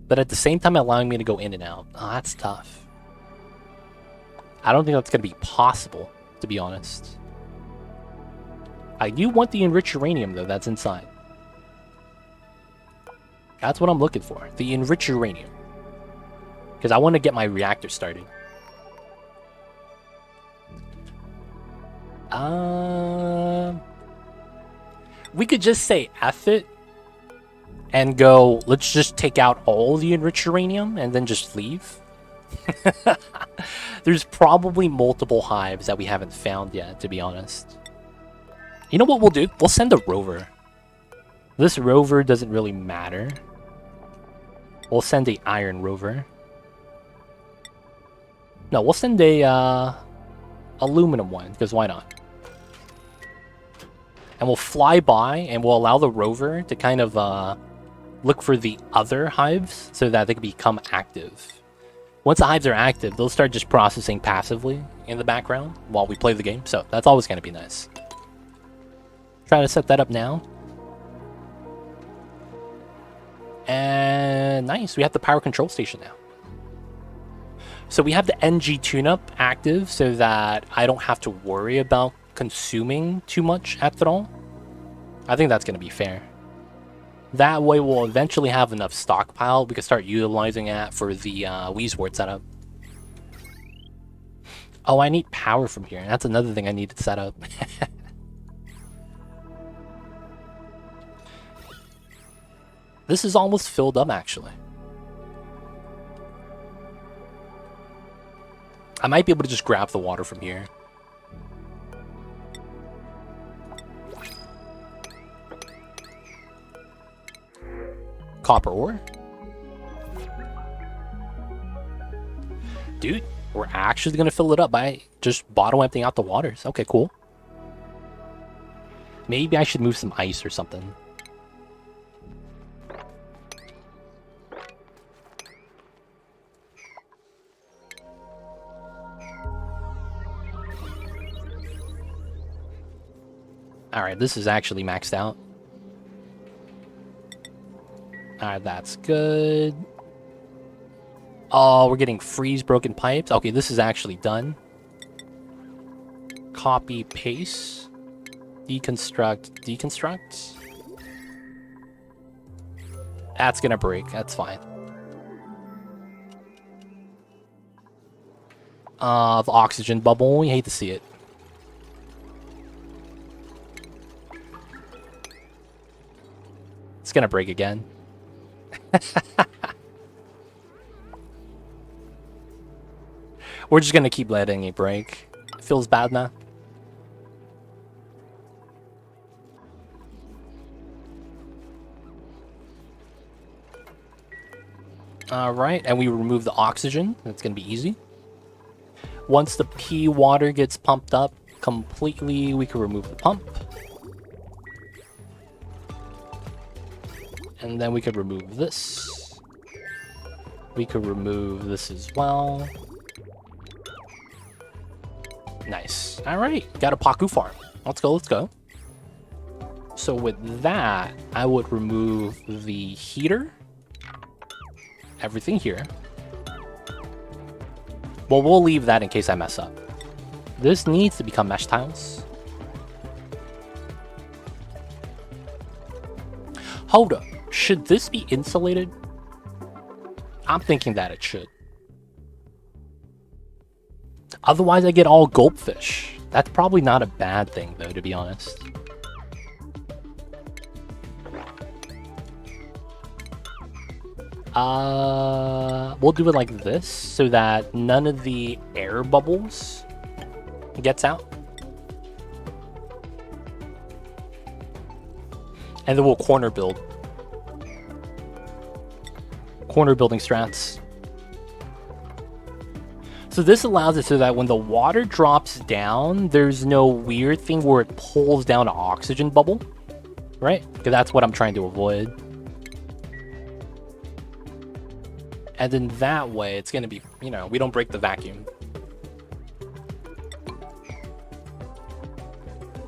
but at the same time allowing me to go in and out. Oh, that's tough. I don't think that's going to be possible, to be honest. I do want the enriched uranium, though, that's inside. That's what I'm looking for, the enriched uranium. Because I want to get my reactor started. We could just say F it and go, let's just take out all the enriched uranium and then just leave. There's probably multiple hives that we haven't found yet, to be honest. You know what we'll do? We'll send a rover. This rover doesn't really matter. We'll send a iron rover. No, we'll send a aluminum one, because why not? And we'll fly by and we'll allow the rover to kind of look for the other hives so that they can become active. Once the hives are active, they'll start just processing passively in the background while we play the game. So that's always going to be nice. Try to set that up now. And nice, we have the power control station now. So we have the NG tune-up active so that I don't have to worry about consuming too much ethanol. I think that's going to be fair. That way we'll eventually have enough stockpile. We can start utilizing it for the Weezwort setup. Oh, I need power from here. That's another thing I need to set up. This is almost filled up, actually. I might be able to just grab the water from here. Copper ore? Dude, we're actually going to fill it up by just bottle emptying out the waters. Okay, cool. Maybe I should move some ice or something. Alright, this is actually maxed out. Alright, that's good. Oh, we're getting freeze broken pipes. Okay, this is actually done. Copy, paste. Deconstruct, deconstruct. That's gonna break. That's fine. The oxygen bubble. We hate to see it. It's gonna break again. We're just gonna keep letting it break. It feels bad now. Alright, and we remove the oxygen. That's gonna be easy. Once the P water gets pumped up completely, we can remove the pump. And then we could remove this. We could remove this as well. Nice. Alright, got a Paku farm. Let's go, let's go. So with that, I would remove the heater. Everything here. Well, we'll leave that in case I mess up. This needs to become mesh tiles. Hold up. Should this be insulated? I'm thinking that it should. Otherwise, I get all goldfish. That's probably not a bad thing, though, to be honest. We'll do it like this, so that none of the air bubbles gets out. And then we'll corner build. Corner building strats. So this allows it so that when the water drops down, there's no weird thing where it pulls down an oxygen bubble, right? Because that's what I'm trying to avoid. And then that way, it's going to be, you know, we don't break the vacuum.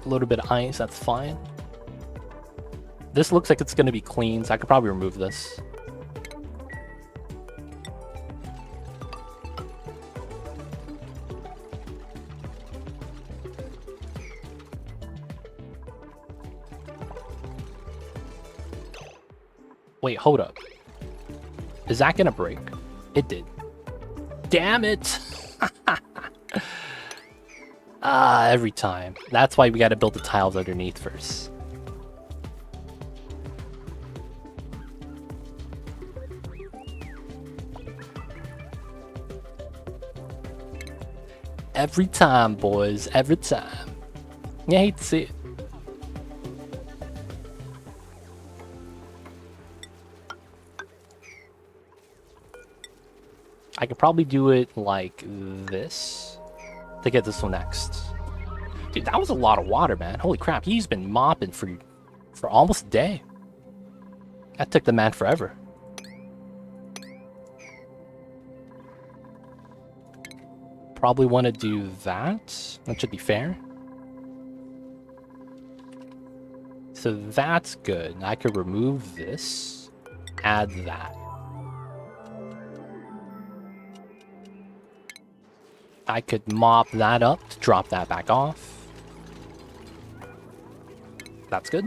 A little bit of ice, that's fine. This looks like it's going to be clean, so I could probably remove this. Wait, hold up. Is that gonna break? It did. Damn it! Every time. That's why we gotta build the tiles underneath first. Every time, boys. Every time. Yeah, I hate to see it. I could probably do it like this to get this one next. Dude, that was a lot of water, man. Holy crap, he's been mopping for almost a day. That took the man forever. Probably want to do that. That should be fair. So that's good. I could remove this, add that. I could mop that up to drop that back off. That's good.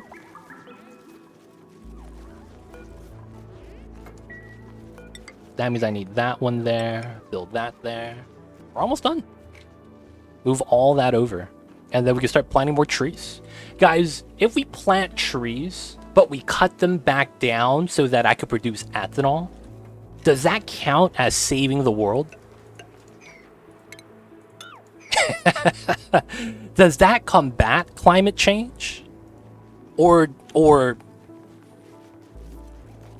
That means I need that one there, build that there. We're almost done. Move all that over. And then we can start planting more trees. Guys, if we plant trees, but we cut them back down so that I could produce ethanol, does that count as saving the world? Does that combat climate change? Or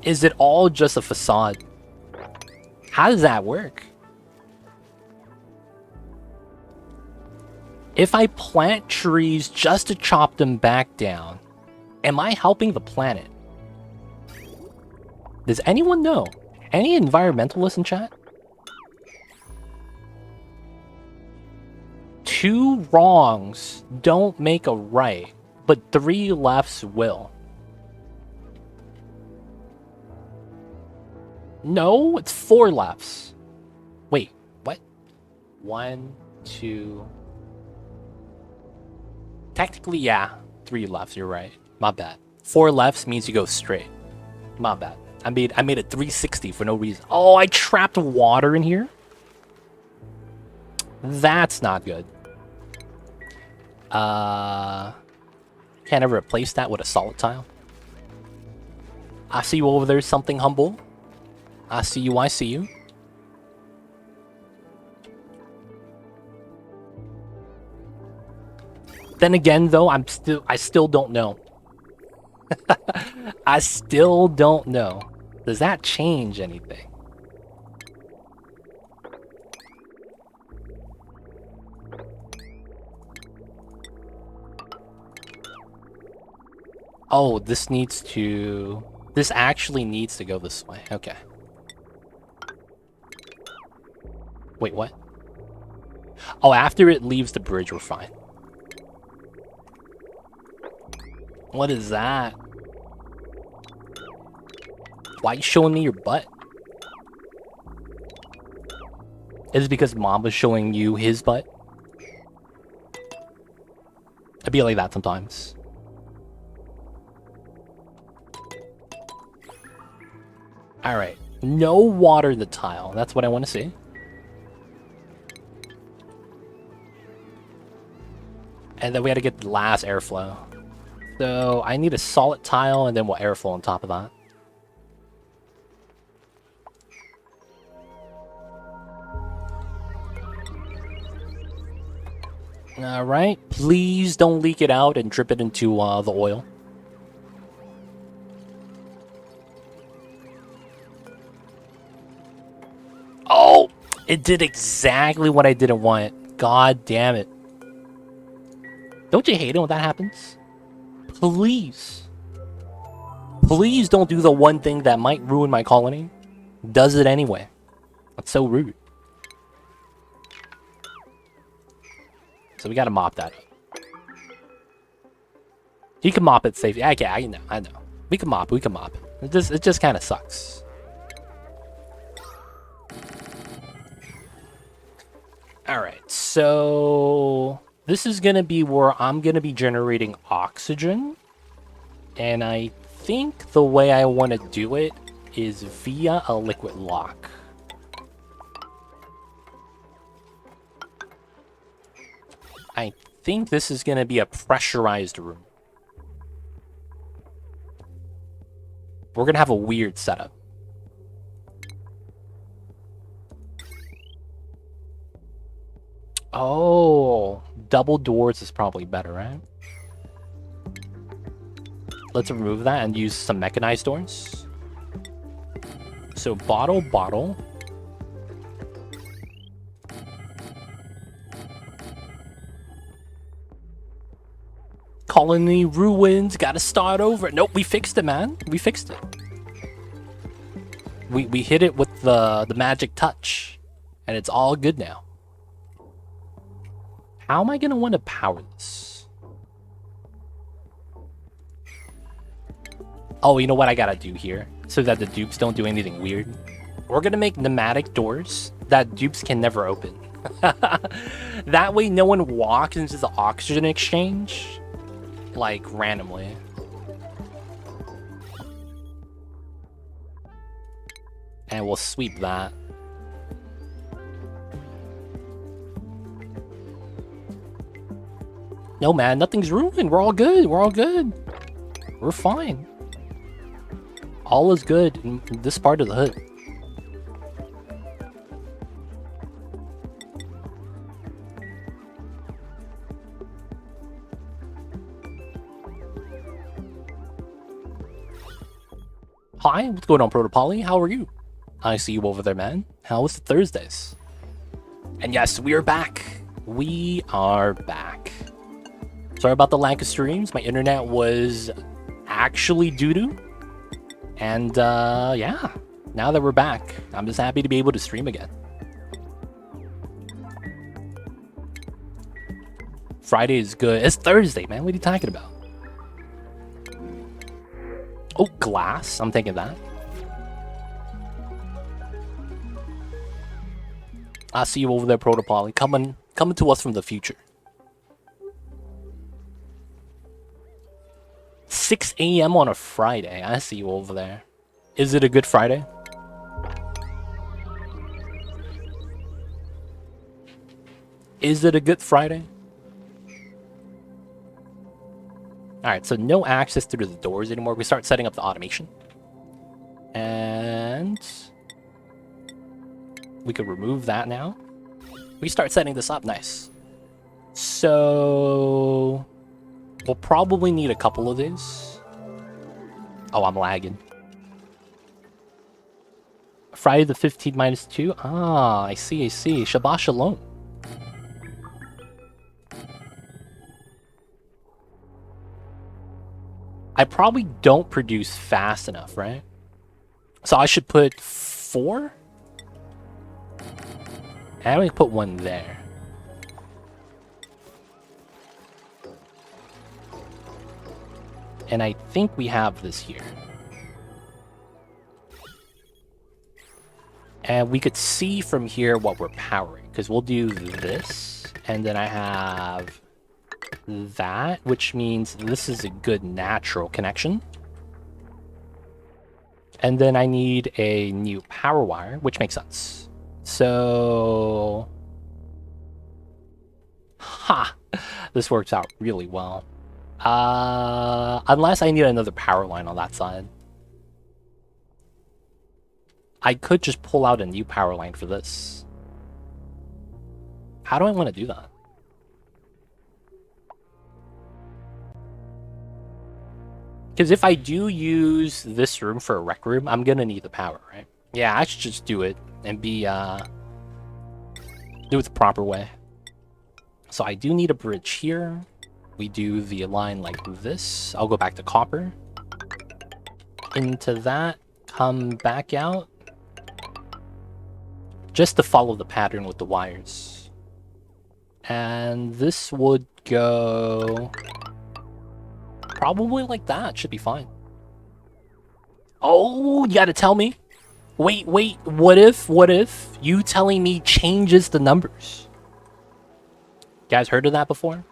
is it all just a facade? How does that work? If I plant trees just to chop them back down, am I helping the planet? Does anyone know? Any environmentalists in chat? 2 wrongs don't make a right, but 3 lefts will. No, it's 4 lefts. Wait, what? 1, 2... Technically, yeah. 3 lefts, you're right. My bad. 4 lefts means you go straight. My bad. I made a 360 for no reason. Oh, I trapped water in here? That's not good. Can't ever replace that with a solid tile. I see you over there, something humble. I see you, I see you. Then again, though, I still don't know. I still don't know. Does that change anything? Oh, this actually needs to go this way. Okay. Wait, what? Oh, after it leaves the bridge, we're fine. What is that? Why are you showing me your butt? Is it because Mamba's showing you his butt? I'd be like that sometimes. Alright. No water in the tile. That's what I want to see. And then we gotta get the last airflow. So I need a solid tile and then we'll airflow on top of that. Alright, please don't leak it out and drip it into the oil. Oh! It did exactly what I didn't want. God damn it. Don't you hate it when that happens? Please. Please don't do the one thing that might ruin my colony. Does it anyway. That's so rude. So we gotta mop that up. You can mop it safely. Okay, I know. We can mop it. It just kind of sucks. Alright, so this is gonna be where I'm gonna be generating oxygen. And I think the way I want to do it is via a liquid lock. I think this is going to be a pressurized room. We're going to have a weird setup. Oh, double doors is probably better, right? Let's remove that and use some mechanized doors. So bottle, bottle. Colony ruins, gotta start over. Nope, we fixed it, man. We fixed it. We hit it with the magic touch. And it's all good now. How am I gonna want to power this? Oh, you know what I gotta do here? So that the dupes don't do anything weird. We're gonna make pneumatic doors that dupes can never open. That way no one walks into the oxygen exchange, like, randomly. And we'll sweep that. No, man, nothing's ruined. We're all good. We're all good. We're fine. All is good in this part of the hood. Hi, what's going on, Protopoly? How are you? I see you over there, man. How was the Thursdays? And yes, we are back. We are back. Sorry about the lack of streams. My internet was actually doo-doo. And, yeah. Now that we're back, I'm just happy to be able to stream again. Friday is good. It's Thursday, man. What are you talking about? Oh, glass. I'm thinking that. I see you over there, Protopoly. Coming to us from the future. 6 a.m. on a Friday. I see you over there. Is it a good Friday? Is it a good Friday? Alright, so no access through the doors anymore. We start setting up the automation. And we could remove that now. We start setting this up. Nice. So we'll probably need a couple of these. Oh, I'm lagging. Friday the 15th minus 2. Ah, I see, I see. Shabbat shalom. I probably don't produce fast enough, right? So I should put 4? And we put 1 there. And I think we have this here. And we could see from here what we're powering, because we'll do this, and then I have that, which means this is a good natural connection. And then I need a new power wire, which makes sense. So, ha! This works out really well. Unless I need another power line on that side. I could just pull out a new power line for this. How do I want to do that? Because if I do use this room for a rec room, I'm gonna need the power, right? Yeah, I should just do it and do it the proper way. So I do need a bridge here. We do the line like this. I'll go back to copper. Into that, come back out. Just to follow the pattern with the wires. And this would go probably like that. Should be fine. Oh, you gotta tell me. Wait, what if you telling me changes the numbers? You guys heard of that before?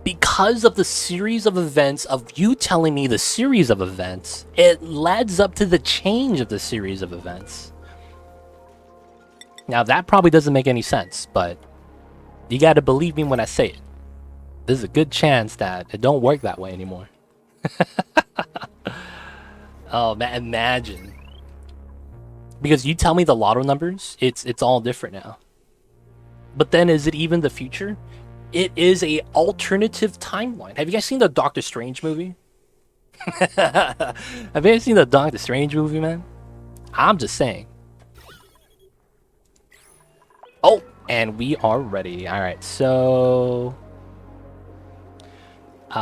because of the series of events of you telling me the series of events, it leads up to the change of the series of events. Now, that probably doesn't make any sense, but you gotta believe me when I say it. There's a good chance that it don't work that way anymore. Oh, man, imagine. Because you tell me the lotto numbers, it's all different now. But then, is it even the future? It is a alternative timeline. Have you guys seen the Doctor Strange movie? Have you guys seen the Doctor Strange movie, man? I'm just saying. Oh, and we are ready. All right, so... I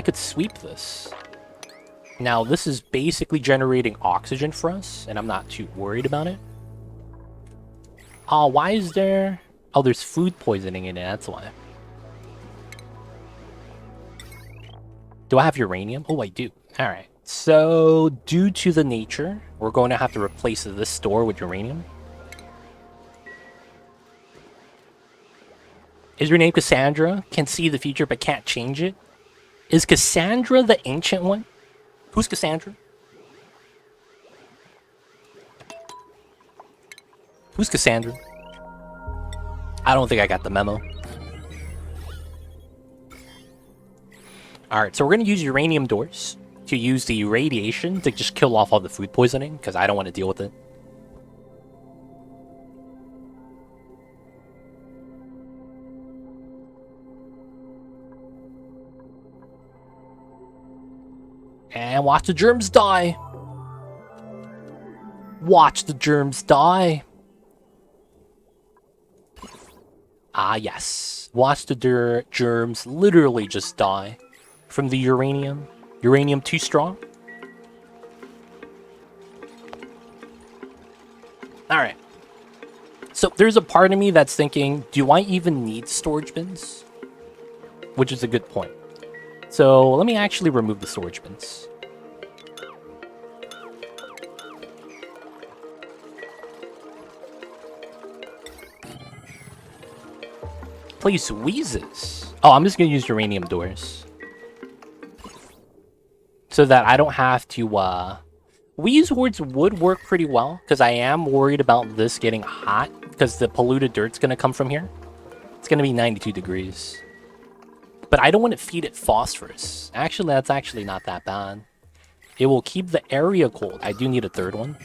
could sweep this. Now, this is basically generating oxygen for us, and I'm not too worried about it. Oh, why is there... Oh, there's food poisoning in it, that's why. Do I have uranium? Oh, I do. Alright. So, due to the nature, we're going to have to replace this store with uranium. Is your name Cassandra? Can see the future but can't change it? Is Cassandra the ancient one? Who's Cassandra? Who's Cassandra? I don't think I got the memo. Alright, so we're going to use uranium doors to use the radiation to just kill off all the food poisoning, because I don't want to deal with it. And watch the germs die. Watch the germs die. Ah, yes. Watch the germs literally just die from the uranium. Uranium too strong. Alright. So there's a part of me that's thinking, do I even need storage bins? Which is a good point. So let me actually remove the storage bins. Place wheezes. Oh, I'm just gonna use uranium doors. So that I don't have to, Wheeze wards would work pretty well, because I am worried about this getting hot, because the polluted dirt's gonna come from here. It's gonna be 92 degrees. But I don't want to feed it phosphorus. Actually, that's actually not that bad. It will keep the area cold. I do need a third one.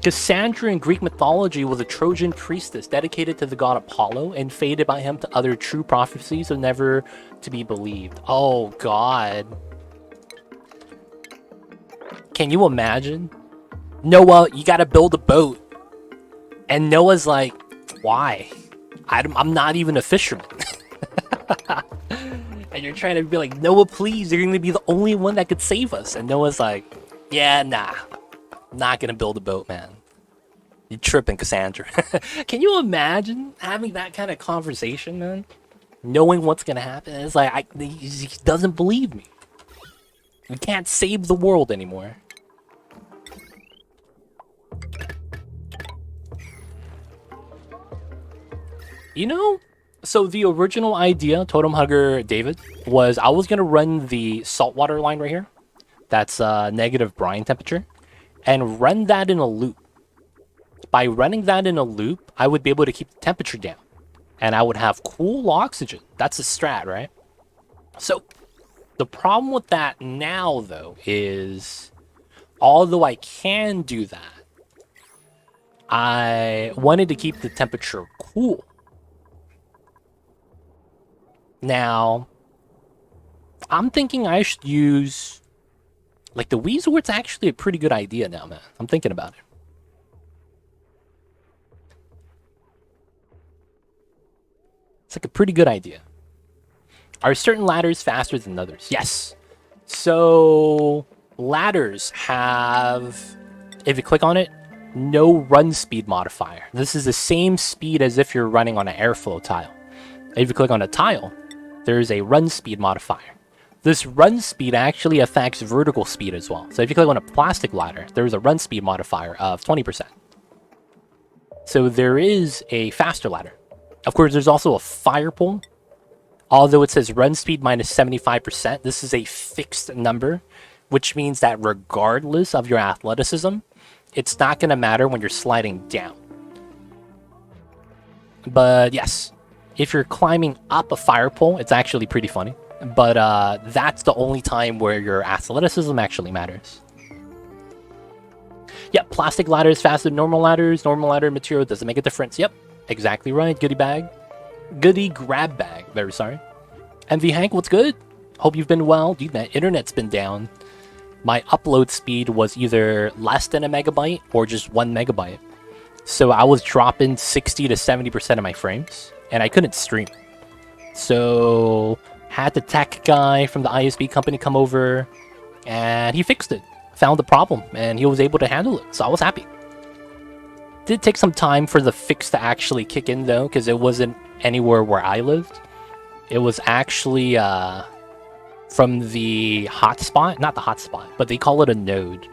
Cassandra in Greek mythology was a Trojan priestess dedicated to the god Apollo and fated by him to utter true prophecies of never to be believed. Oh, God. Can you imagine? Noah, you gotta build a boat. And Noah's like, why? I'm not even a fisherman. And you're trying to be like, Noah, please, you're gonna be the only one that could save us. And Noah's like, yeah, nah. Not gonna build a boat, man. You're tripping, Cassandra. Can you imagine having that kind of conversation, man? Knowing what's gonna happen? It's like, he doesn't believe me. We can't save the world anymore. You know, so the original idea, Totem Hugger David, was I was gonna run the saltwater line right here. That's negative brine temperature. And run that in a loop. By running that in a loop, I would be able to keep the temperature down. And I would have cool oxygen. That's a strat, right? So, the problem with that now, though, is... although I can do that, I wanted to keep the temperature cool. Now, I'm thinking I should use... like, the Weezor's actually a pretty good idea now, man. I'm thinking about it. It's like a pretty good idea. Are certain ladders faster than others? Yes. So, ladders have, if you click on it, no run speed modifier. This is the same speed as if you're running on an airflow tile. If you click on a tile, there's a run speed modifier. This run speed actually affects vertical speed as well. So if you click on a plastic ladder, there's a run speed modifier of 20%. So there is a faster ladder. Of course, there's also a fire pole. Although it says run speed minus 75%, this is a fixed number, which means that regardless of your athleticism, it's not going to matter when you're sliding down. But yes, if you're climbing up a fire pole, it's actually pretty funny. But that's the only time where your athleticism actually matters. Yep, plastic ladder is faster than normal ladders. Normal ladder material doesn't make a difference. Yep, exactly right. Goodie bag. Goodie grab bag. Very sorry. MV Hank, what's good? Hope you've been well. Dude, that internet's been down. My upload speed was either less than a megabyte or just 1 megabyte. So I was dropping 60 to 70% of my frames, and I couldn't stream. So had the tech guy from the ISP company come over, and he fixed it. Found the problem, and he was able to handle it. So I was happy. Did take some time for the fix to actually kick in, though, because it wasn't anywhere where I lived. It was actually from the hotspot, not the hotspot, but they call it a node.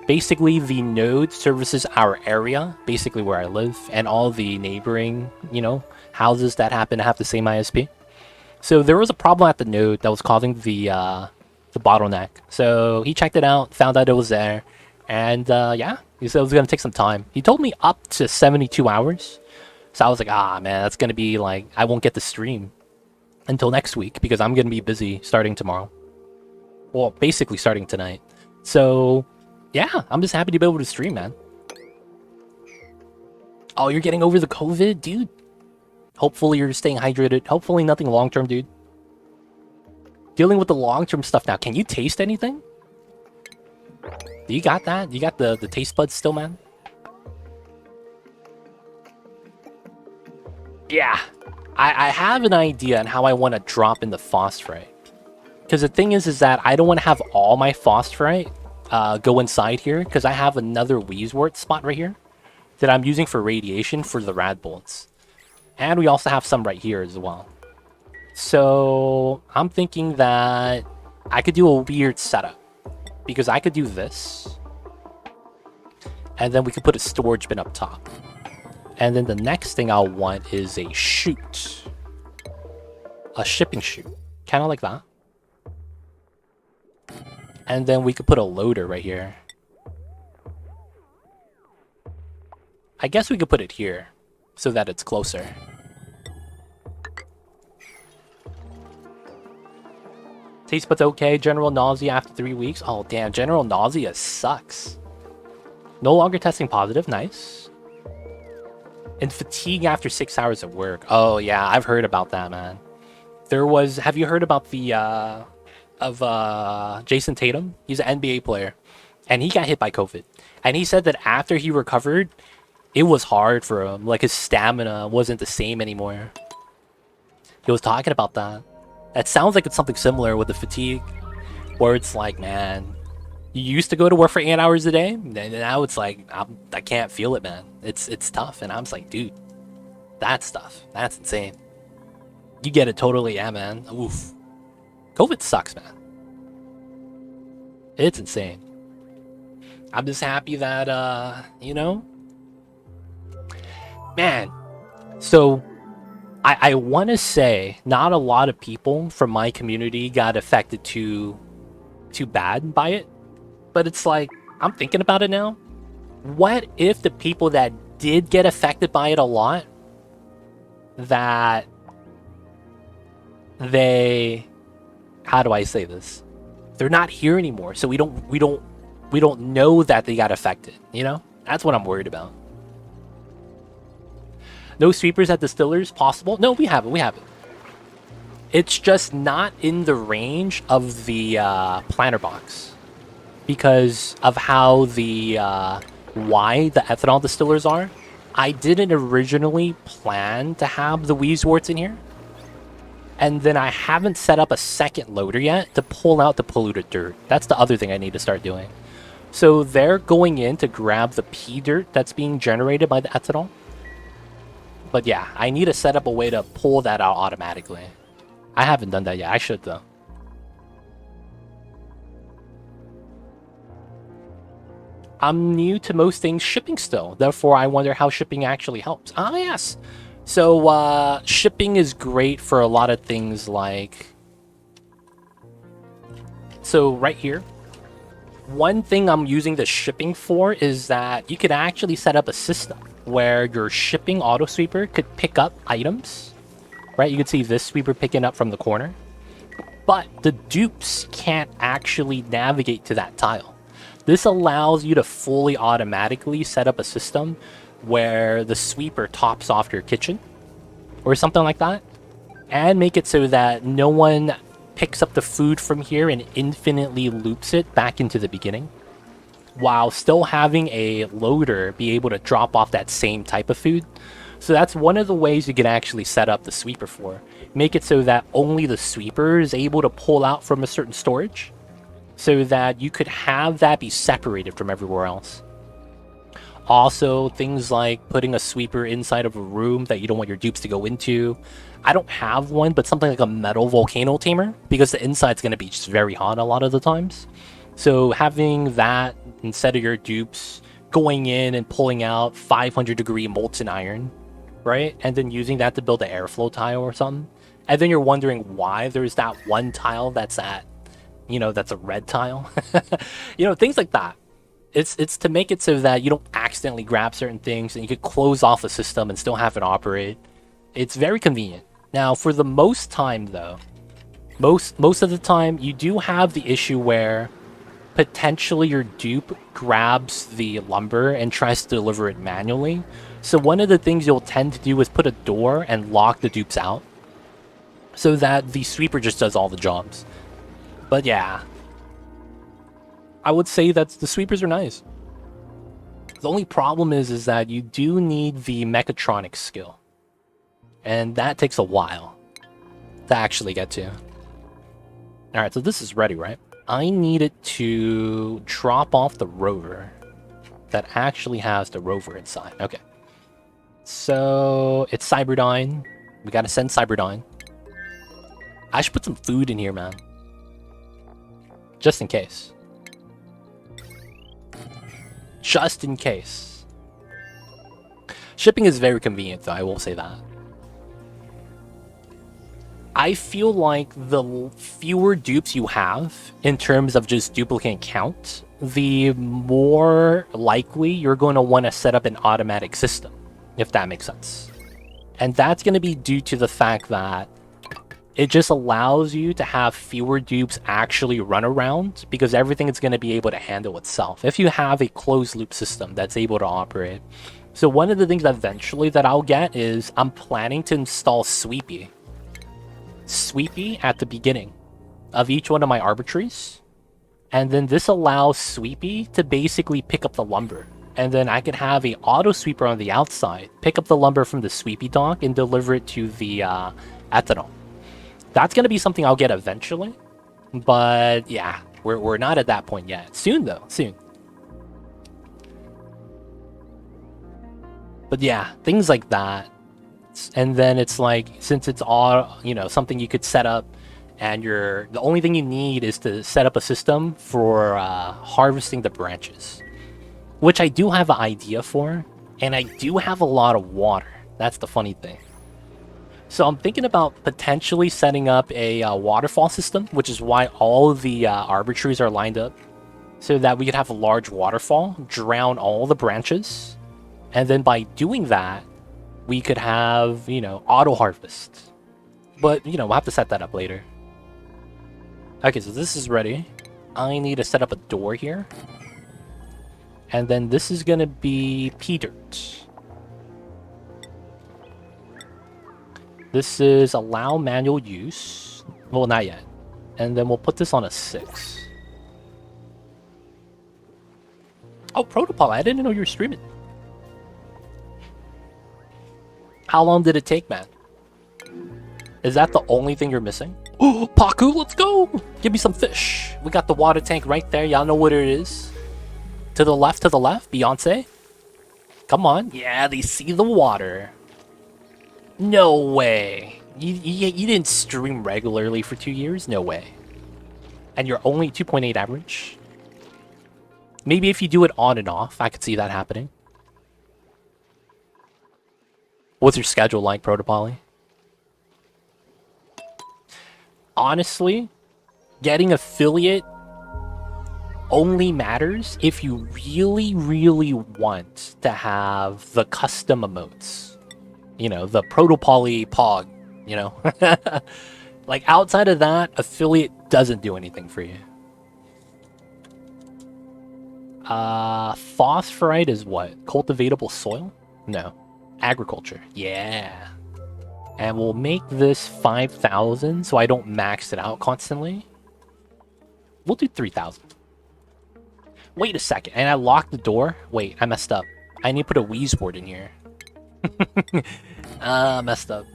Basically, the node services our area, basically where I live, and all the neighboring, houses that happen to have the same ISP. So there was a problem at the node that was causing the bottleneck. So he checked it out, found out it was there, and yeah, he said it was going to take some time. He told me up to 72 hours. So I was like, man, that's going to be like, I won't get to stream until next week because I'm going to be busy starting tomorrow. Well, basically starting tonight. So yeah, I'm just happy to be able to stream, man. Oh, you're getting over the COVID, dude? Hopefully you're staying hydrated. Hopefully nothing long-term, dude. Dealing with the long-term stuff now. Can you taste anything? Do you got that? You got the taste buds still, man? Yeah. I have an idea on how I want to drop in the phosphorite. Because the thing is that I don't want to have all my phosphorite go inside here, because I have another Wheezewort spot right here that I'm using for radiation for the rad bullets. And we also have some right here as well. So I'm thinking that I could do a weird setup, because I could do this, and then we could put a storage bin up top. And then the next thing I'll want is a chute. A shipping chute. Kind of like that. And then we could put a loader right here. I guess we could put it here so that it's closer. Taste buds okay. General nausea after 3 weeks. Oh, damn. General nausea sucks. No longer testing positive. Nice. And fatigue after 6 hours of work. Oh, yeah. I've heard about that, man. There was... Have you heard about the... Jason Tatum? He's an NBA player. And he got hit by COVID. And he said that after he recovered, it was hard for him. Like, his stamina wasn't the same anymore. He was talking about that. That sounds like it's something similar with the fatigue. Where it's like, man, you used to go to work for 8 hours a day. And now it's like, I can't feel it, man. It's tough. And I'm just like, dude, that's tough. That's insane. You get it totally, yeah, man. Oof. COVID sucks, man. It's insane. I'm just happy that, man. So, I want to say not a lot of people from my community got affected too bad by it. But it's like, I'm thinking about it now. What if the people that did get affected by it a lot, that they... How do I say this? They're not here anymore, so we don't know that they got affected, you know? That's what I'm worried about. No sweepers at distillers possible? No, we have it. It's just not in the range of the planter box because of how the wide the ethanol distillers are. I didn't originally plan to have the Wheezeworts in here. And then I haven't set up a second loader yet to pull out the polluted dirt. That's the other thing I need to start doing. So they're going in to grab the pea dirt that's being generated by the ethanol. But yeah, I need to set up a way to pull that out automatically. I haven't done that yet. I should, though. I'm new to most things shipping still. Therefore, I wonder how shipping actually helps. Ah, yes. So, shipping is great for a lot of things like... So, right here, one thing I'm using the shipping for is that you could actually set up a system where your shipping auto sweeper could pick up items, right? You can see this sweeper picking up from the corner, but the dupes can't actually navigate to that tile. This allows you to fully automatically set up a system where the sweeper tops off your kitchen or something like that, and make it so that no one picks up the food from here and infinitely loops it back into the beginning, while still having a loader be able to drop off that same type of food. So that's one of the ways you can actually set up the sweeper for. Make it so that only the sweeper is able to pull out from a certain storage, so that you could have that be separated from everywhere else. Also, things like putting a sweeper inside of a room that you don't want your dupes to go into. I don't have one, but something like a metal volcano tamer, because the inside's going to be just very hot a lot of the times. So having that instead of your dupes going in and pulling out 500-degree molten iron, right? And then using that to build an airflow tile or something. And then you're wondering why there's that one tile that's at, that's a red tile. Things like that. It's to make it so that you don't accidentally grab certain things and you could close off a system and still have it operate. It's very convenient. Now, for the most time, though, most of the time, you do have the issue where potentially your dupe grabs the lumber and tries to deliver it manually. So one of the things you'll tend to do is put a door and lock the dupes out, so that the sweeper just does all the jobs. But yeah, I would say that the sweepers are nice. The only problem is that you do need the mechatronics skill, and that takes a while to actually get to. Alright, so this is ready, right? I need it to drop off the rover that actually has the rover inside. Okay. So, it's Cyberdyne. We gotta send Cyberdyne. I should put some food in here, man. Just in case. Just in case. Shipping is very convenient, though, I will say that. I feel like the fewer dupes you have, in terms of just duplicate count, the more likely you're going to want to set up an automatic system, if that makes sense. And that's going to be due to the fact that it just allows you to have fewer dupes actually run around, because everything is going to be able to handle itself if you have a closed loop system that's able to operate. So one of the things eventually that I'll get is I'm planning to install Sweepy at the beginning of each one of my arbitraries, and then this allows Sweepy to basically pick up the lumber, and then I can have a auto sweeper on the outside pick up the lumber from the Sweepy dock and deliver it to the ethanol. That's going to be something I'll get eventually, but yeah, we're not at that point yet. Soon though, soon. But yeah, things like that. And then it's like, since it's all, something you could set up, and the only thing you need is to set up a system for harvesting the branches, which I do have an idea for, and I do have a lot of water. That's the funny thing. So I'm thinking about potentially setting up a waterfall system, which is why all of the arbitraries are lined up, so that we could have a large waterfall, drown all the branches, and then by doing that, we could have, auto harvest. But, we'll have to set that up later. Okay, so this is ready. I need to set up a door here. And then this is gonna be P-Dirt. This is allow manual use. Well, not yet. And then we'll put this on a 6. Oh, Protopol, I didn't know you were streaming. How long did it take, man? Is that the only thing you're missing? Oh, Paku, let's go! Give me some fish. We got the water tank right there. Y'all know what it is. To the left, Beyonce. Come on. Yeah, they see the water. No way. You didn't stream regularly for 2 years? No way. And you're only 2.8 average? Maybe if you do it on and off, I could see that happening. What's your schedule like, Protopoly? Honestly, getting affiliate only matters if you really, really want to have the custom emotes. You know, the Protopoly Pog, you know? Like, outside of that, affiliate doesn't do anything for you. Phosphorite is what? Cultivatable soil? No. Agriculture. Yeah. And we'll make this 5,000 so I don't max it out constantly. We'll do 3,000. Wait a second. And I locked the door? Wait, I messed up. I need to put a wheeze board in here. Messed up.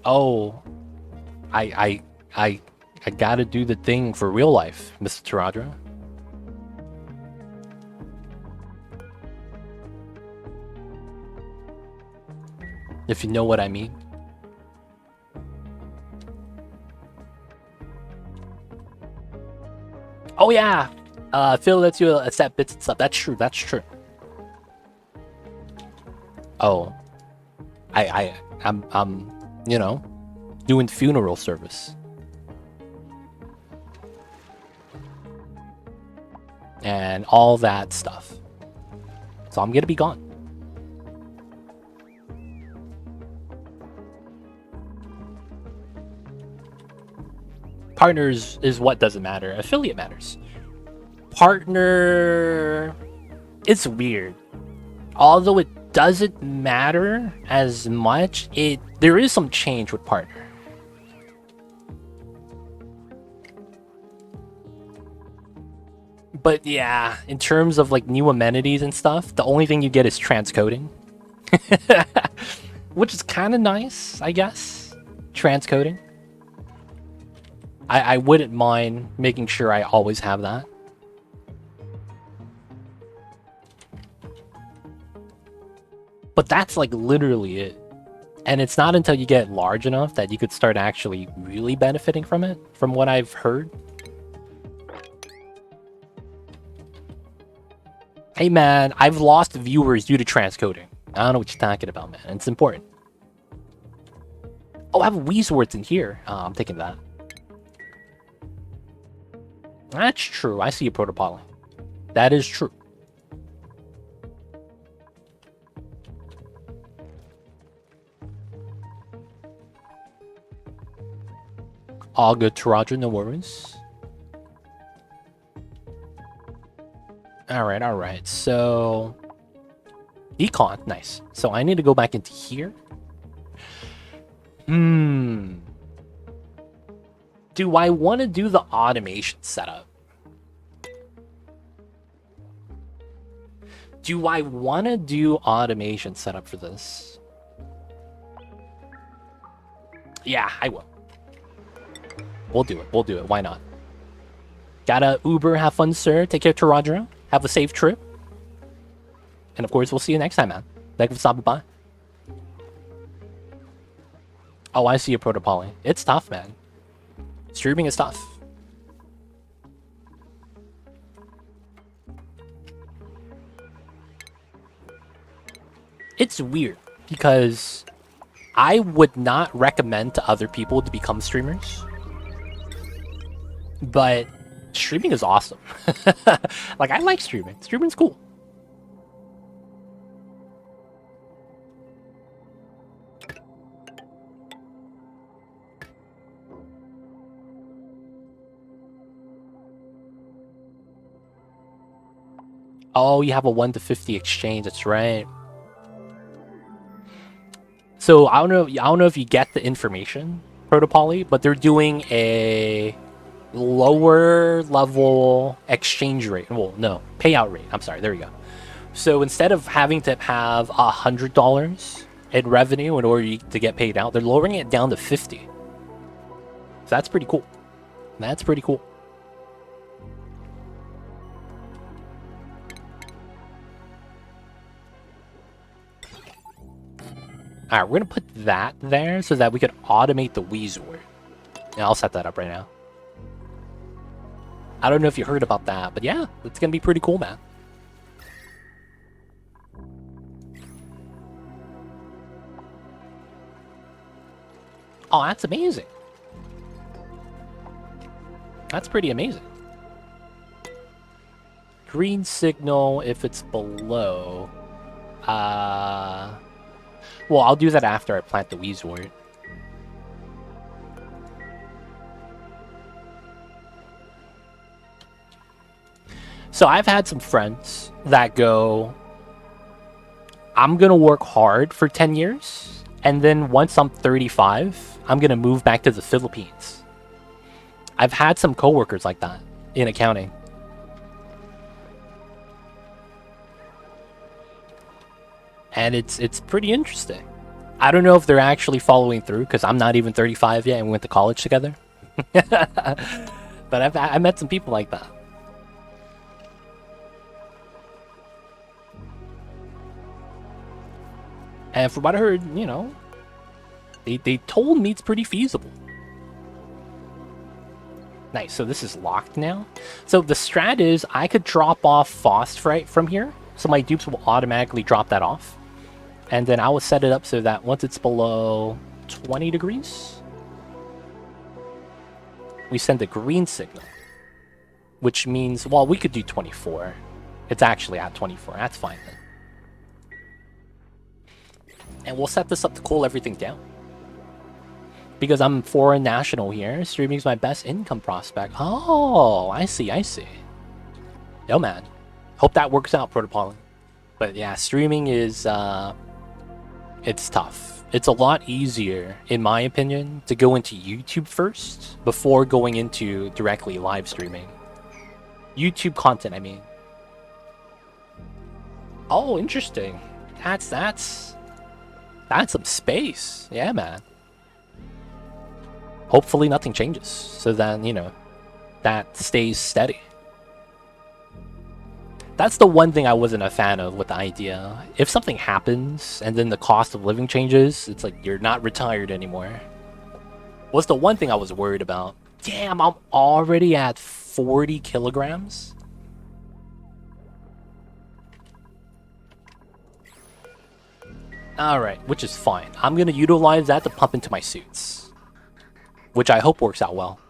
Oh. I gotta do the thing for real life, Mr. Taradra. If you know what I mean. Oh yeah! Phil lets you accept bits and stuff. That's true, that's true. Oh. I'm, you know, doing funeral service. And all that stuff. So I'm gonna be gone. Partners is what doesn't matter. Affiliate matters. Partner... It's weird. Although it doesn't matter as much, there is some change with partner. But yeah, in terms of like new amenities and stuff, the only thing you get is transcoding. Which is kind of nice, I guess. Transcoding. I wouldn't mind making sure I always have that. But that's like literally it. And it's not until you get large enough that you could start actually really benefiting from it, from what I've heard. Hey man, I've lost viewers due to transcoding. I don't know what you're talking about, man. It's important. Oh, I have wheeze words in here. I'm taking that. That's true. I see a Protopoly. That is true. All good to Roger, no worries. Alright. So... Econ, nice. So I need to go back into here. Do I want to do the automation setup? Do I want to do automation setup for this? Yeah, I will. We'll do it. Why not? Gotta Uber, have fun, sir. Take care to Roger. Have a safe trip. And of course, we'll see you next time, man. Thank you for stopping by. Oh, I see a Protopoly. It's tough, man. Streaming is tough. It's weird because I would not recommend to other people to become streamers. But streaming is awesome. Like, I like streaming. Streaming's cool. Oh, you have a 1 to 50 exchange. That's right. So I don't know if you get the information, Protopoly, but they're doing a lower level exchange rate. Well, no, payout rate. I'm sorry. There we go. So instead of having to have $100 in revenue in order to get paid out, they're lowering it down to 50. So that's pretty cool. That's pretty cool. Alright, we're going to put that there so that we could automate the wheeze word. Yeah, I'll set that up right now. I don't know if you heard about that, but yeah, it's gonna be pretty cool, man. Oh, that's amazing. That's pretty amazing. Green signal if it's below. Well, I'll do that after I plant the Weezwort. So I've had some friends that go, I'm gonna work hard for 10 years, and then once I'm 35, I'm gonna move back to the Philippines. I've had some coworkers like that in accounting. And it's pretty interesting. I don't know if they're actually following through, because I'm not even 35 yet and we went to college together. But I met some people like that. And from what I heard, you know, they told me it's pretty feasible. Nice, so this is locked now. So the strat is I could drop off phosphorite from here, so my dupes will automatically drop that off. And then I will set it up so that once it's below 20 degrees, we send a green signal. Which means, well, we could do 24. It's actually at 24, that's fine then. And we'll set this up to cool everything down. Because I'm foreign national here, streaming is my best income prospect. Oh, I see, I see. Yo, man. Hope that works out, Protopollen. But yeah, streaming is, it's tough. It's a lot easier, in my opinion, to go into YouTube first before going into directly live streaming. YouTube content, I mean. Oh, interesting. That's some space. Yeah, man. Hopefully nothing changes, so then, you know, that stays steady. That's the one thing I wasn't a fan of with the idea. If something happens and then the cost of living changes, it's like you're not retired anymore. What's the one thing I was worried about? Damn, I'm already at 40 kilograms? Alright, which is fine. I'm gonna utilize that to pump into my suits. Which I hope works out well.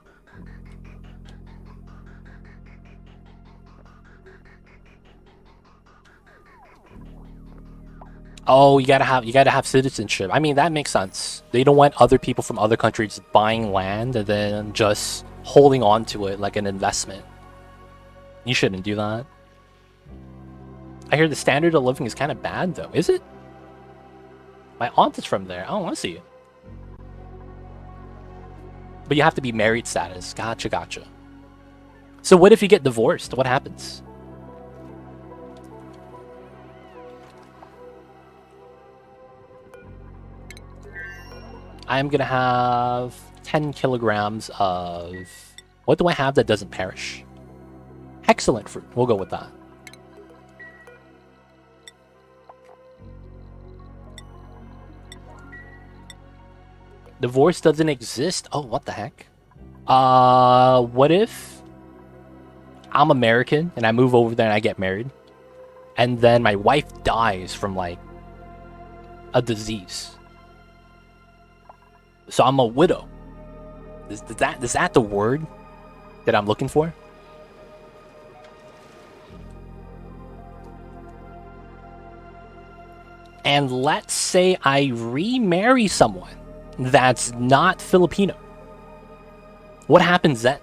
Oh, you gotta have citizenship. I mean, that makes sense. They don't want other people from other countries buying land and then just holding on to it like an investment. You shouldn't do that. I hear the standard of living is kind of bad, though. Is it? My aunt is from there. Oh, I see. But you have to be married status. Gotcha, gotcha. So what if you get divorced? What happens? I'm gonna have 10 kilograms of... What do I have that doesn't perish? Excellent fruit. We'll go with that. Divorce doesn't exist? Oh, what the heck? What if I'm American and I move over there and I get married, and then my wife dies from, like, a disease? So I'm a widow. Is that the word that I'm looking for? And let's say I remarry someone that's not Filipino. What happens then?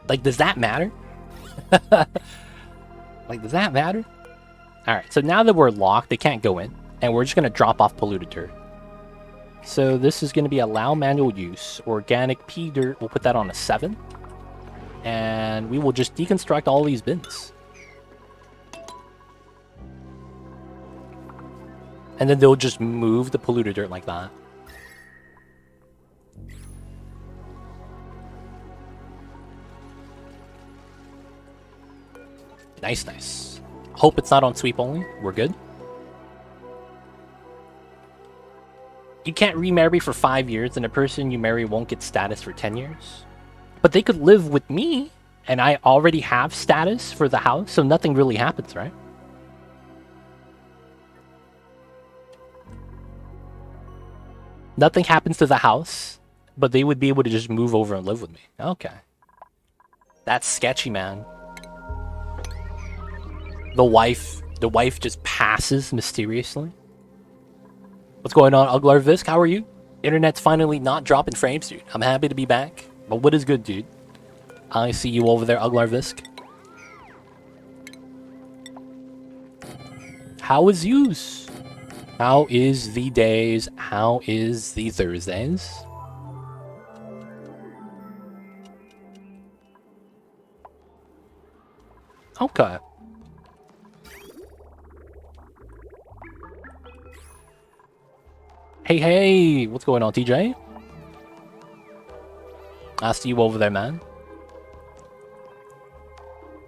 Like, does that matter? Like, does that matter? Alright, so now that we're locked, they can't go in. And we're just going to drop off polluted dirt. So this is going to be allow manual use. Organic pea dirt, we'll put that on a 7. And we will just deconstruct all these bins. And then they'll just move the polluted dirt like that. Nice, nice. Hope it's not on sweep only. We're good. You can't remarry for 5 years, and the person you marry won't get status for 10 years. But they could live with me, and I already have status for the house, so nothing really happens, right? Nothing happens to the house, but they would be able to just move over and live with me. Okay. That's sketchy, man. The wife just passes mysteriously. What's going on, Uglar Visk? How are you? Internet's finally not dropping frames, dude. I'm happy to be back. But what is good, dude? I see you over there, Uglar Visk. How is yous? How is the days? How is the Thursdays? Okay. Hey, hey! What's going on, TJ? I see you over there, man.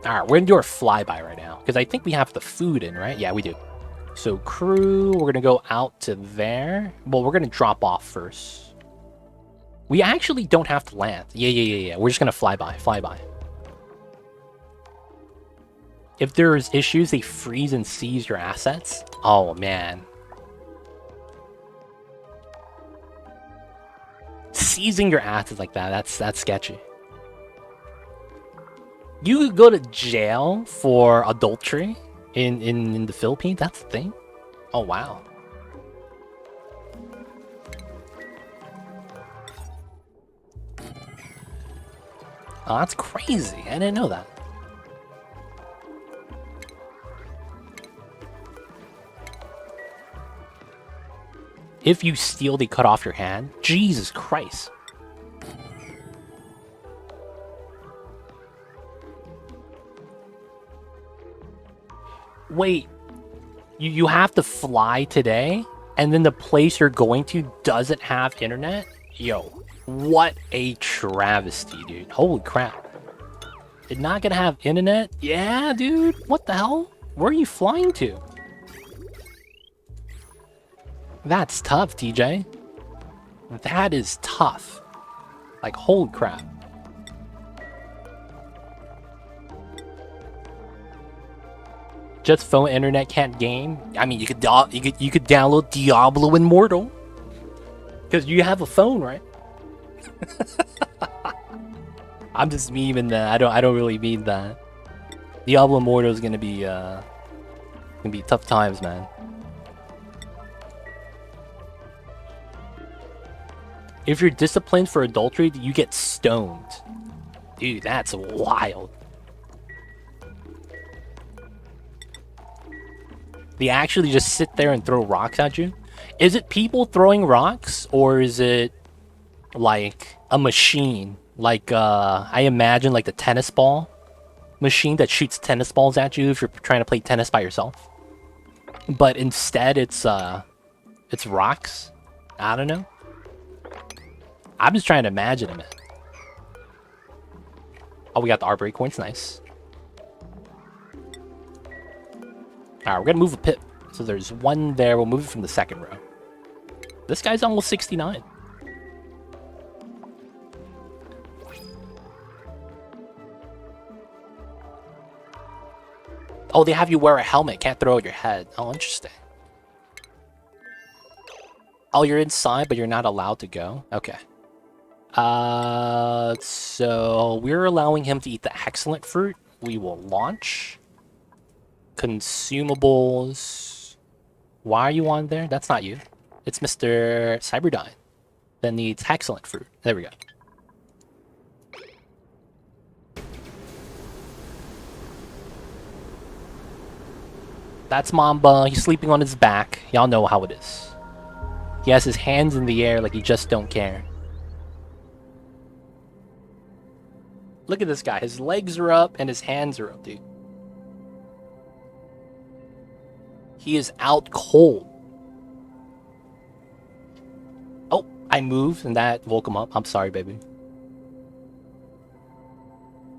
Alright, we're gonna do our flyby right now. Because I think we have the food in, right? Yeah, we do. So, crew, we're gonna go out to there. Well, we're gonna drop off first. We actually don't have to land. Yeah. We're just gonna fly by. If there's issues, they freeze and seize your assets. Oh, man. Seizing your assets like that, that's sketchy. You could go to jail for adultery in the Philippines? That's the thing? Oh, wow. Oh, that's crazy. I didn't know that. If you steal, they cut off your hand? Jesus Christ. Wait, you have to fly today? And then the place you're going to doesn't have internet? Yo, what a travesty, dude. Holy crap. You're not gonna have internet? Yeah, dude. What the hell? Where are you flying to? That's tough, TJ. That is tough. Like, holy crap. Just phone internet can't game. I mean, you could download Diablo Immortal because you have a phone, right? I'm just memeing that. I don't really mean that. Diablo Immortal is gonna be tough times, man. If you're disciplined for adultery, you get stoned. Dude, that's wild. They actually just sit there and throw rocks at you? Is it people throwing rocks, or is it like a machine? Like, I imagine like the tennis ball machine that shoots tennis balls at you if you're trying to play tennis by yourself. But instead it's rocks? I don't know. I'm just trying to imagine it, man. Oh, we got the R-break points, nice. Alright, we're gonna move a pip. So there's one there, we'll move it from the second row. This guy's almost 69. Oh, they have you wear a helmet, can't throw at your head. Oh, interesting. Oh, you're inside, but you're not allowed to go? Okay. So we're allowing him to eat the excellent fruit. We will launch. Consumables. Why are you on there? That's not you. It's Mr. Cyberdyne. That needs excellent fruit. There we go. That's Mamba. He's sleeping on his back. Y'all know how it is. He has his hands in the air like he just don't care. Look at this guy. His legs are up and his hands are up, dude. He is out cold. Oh, I moved and that woke him up. I'm sorry, baby.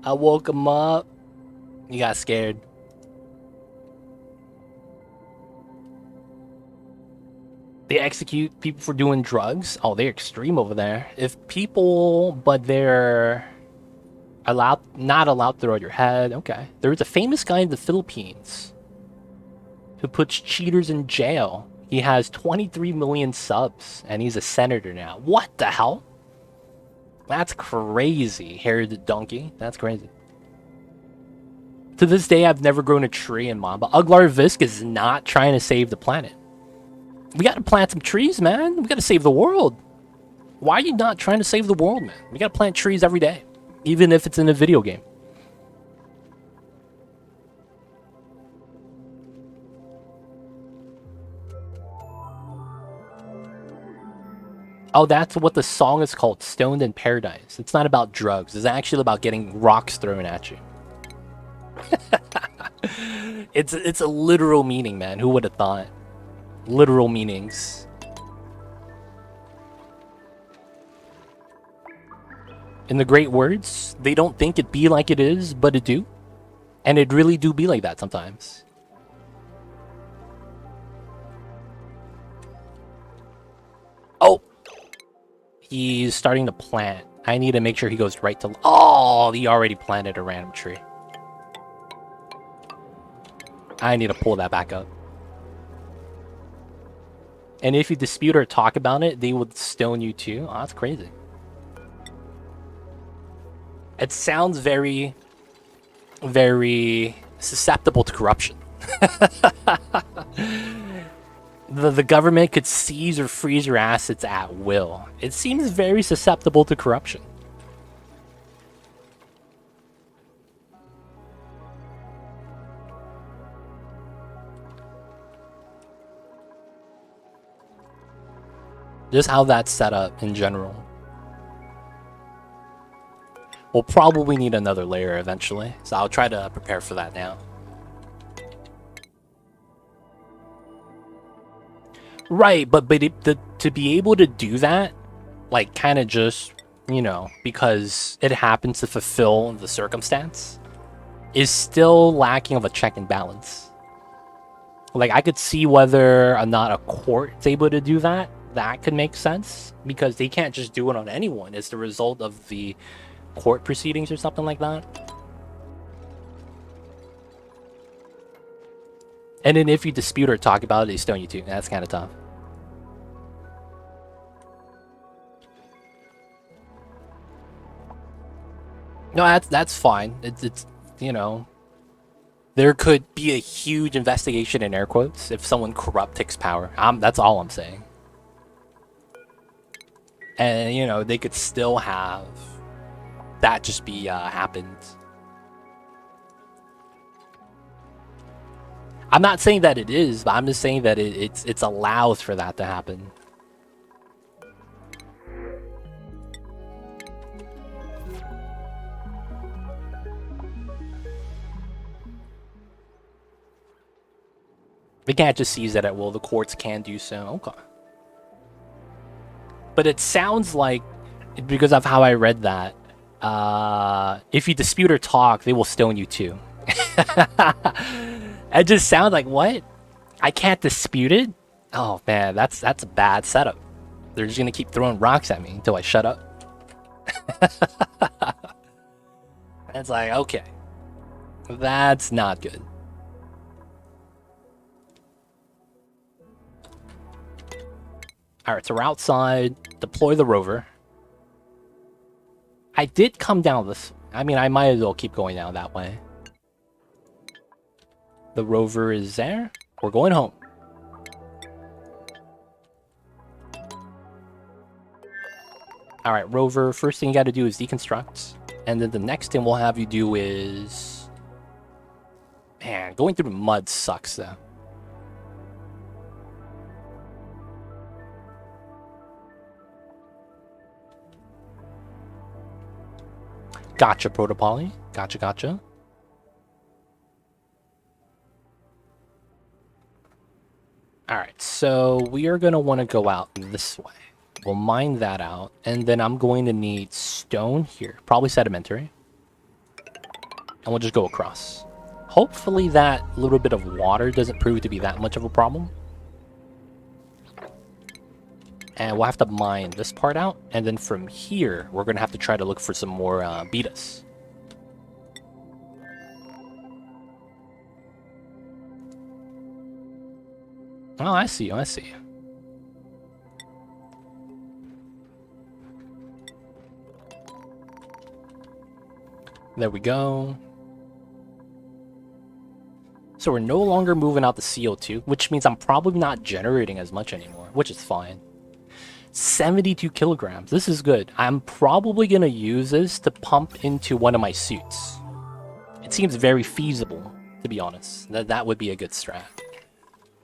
I woke him up. He got scared. They execute people for doing drugs. Oh, they're extreme over there. If people, but they're not allowed to throw at your head. Okay. There's a famous guy in the Philippines who puts cheaters in jail. He has 23 million subs, and he's a senator now. What the hell? That's crazy. Harry the donkey. That's crazy. To this day, I've never grown a tree in Mamba. Uglar Visk is not trying to save the planet. We gotta plant some trees, man. We gotta save the world. Why are you not trying to save the world, man? We gotta plant trees every day, even if it's in a video game. Oh, that's what the song is called, Stoned in Paradise. It's not about drugs. It's actually about getting rocks thrown at you. It's a literal meaning, man. Who would have thought? Literal meanings. In the great words, they don't think it be like it is, but it do. And it really do be like that sometimes. Oh! He's starting to plant. I need to make sure he goes right to... Oh, he already planted a random tree. I need to pull that back up. And if you dispute or talk about it, they would stone you too. Oh, that's crazy. It sounds very, very susceptible to corruption. The government could seize or freeze your assets at will. It seems very susceptible to corruption. Just how that's set up in general. We'll probably need another layer eventually, so I'll try to prepare for that now. Right, but to be able to do that, like, kind of just, you know, because it happens to fulfill the circumstance, is still lacking of a check and balance. Like, I could see whether or not a court's able to do that. That could make sense, because they can't just do it on anyone. It's the result of the court proceedings or something like that. And then if you dispute or talk about it, they stone you too. That's kind of tough. No, that's fine. It's you know, there could be a huge investigation in air quotes if someone corrupt takes power. That's all I'm saying. And you know, they could still have that just be happened. I'm not saying that it is, but I'm just saying that it's allows for that to happen. They can't just seize it at will. The courts can do so. Okay. But it sounds like, because of how I read that, if you dispute or talk, they will stone you too. It just sounds like, what? I can't dispute it? Oh man, that's a bad setup. They're just gonna keep throwing rocks at me until I shut up. It's like, okay. That's not good. Alright, so we're outside. Deploy the rover. I did come down this... I mean, I might as well keep going down that way. The rover is there. We're going home. Alright, rover. First thing you gotta do is deconstruct. And then the next thing we'll have you do is... Man, going through the mud sucks, though. Gotcha, Protopoly. Gotcha, gotcha. Alright, so we are going to want to go out this way. We'll mine that out, and then I'm going to need stone here. Probably sedimentary. And we'll just go across. Hopefully that little bit of water doesn't prove to be that much of a problem. And we'll have to mine this part out. And then from here, we're going to have to try to look for some more betas. Oh, I see. I see. There we go. So we're no longer moving out the CO2, which means I'm probably not generating as much anymore, which is fine. 72 kilograms. This is good. I'm probably going to use this to pump into one of my suits. It seems very feasible, to be honest. That would be a good strat.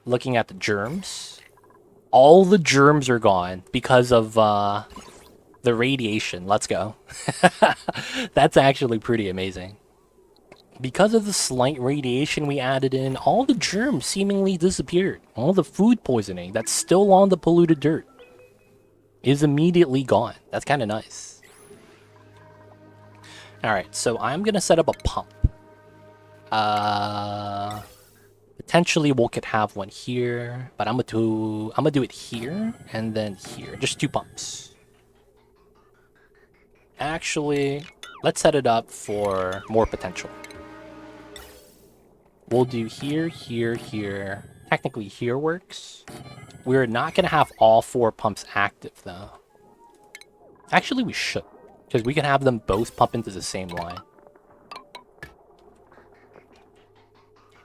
Looking at the germs. All the germs are gone because of the radiation. Let's go. That's actually pretty amazing. Because of the slight radiation we added in, all the germs seemingly disappeared. All the food poisoning that's still on the polluted dirt is immediately gone. That's kind of nice. Alright, so I'm going to set up a pump. Potentially we could have one here, but I'm gonna do it here and then here. Just 2 pumps. Actually, let's set it up for more potential. We'll do here, here, here. Technically here works. We're not gonna have all 4 pumps active though. Actually, we should, because we can have them both pump into the same line.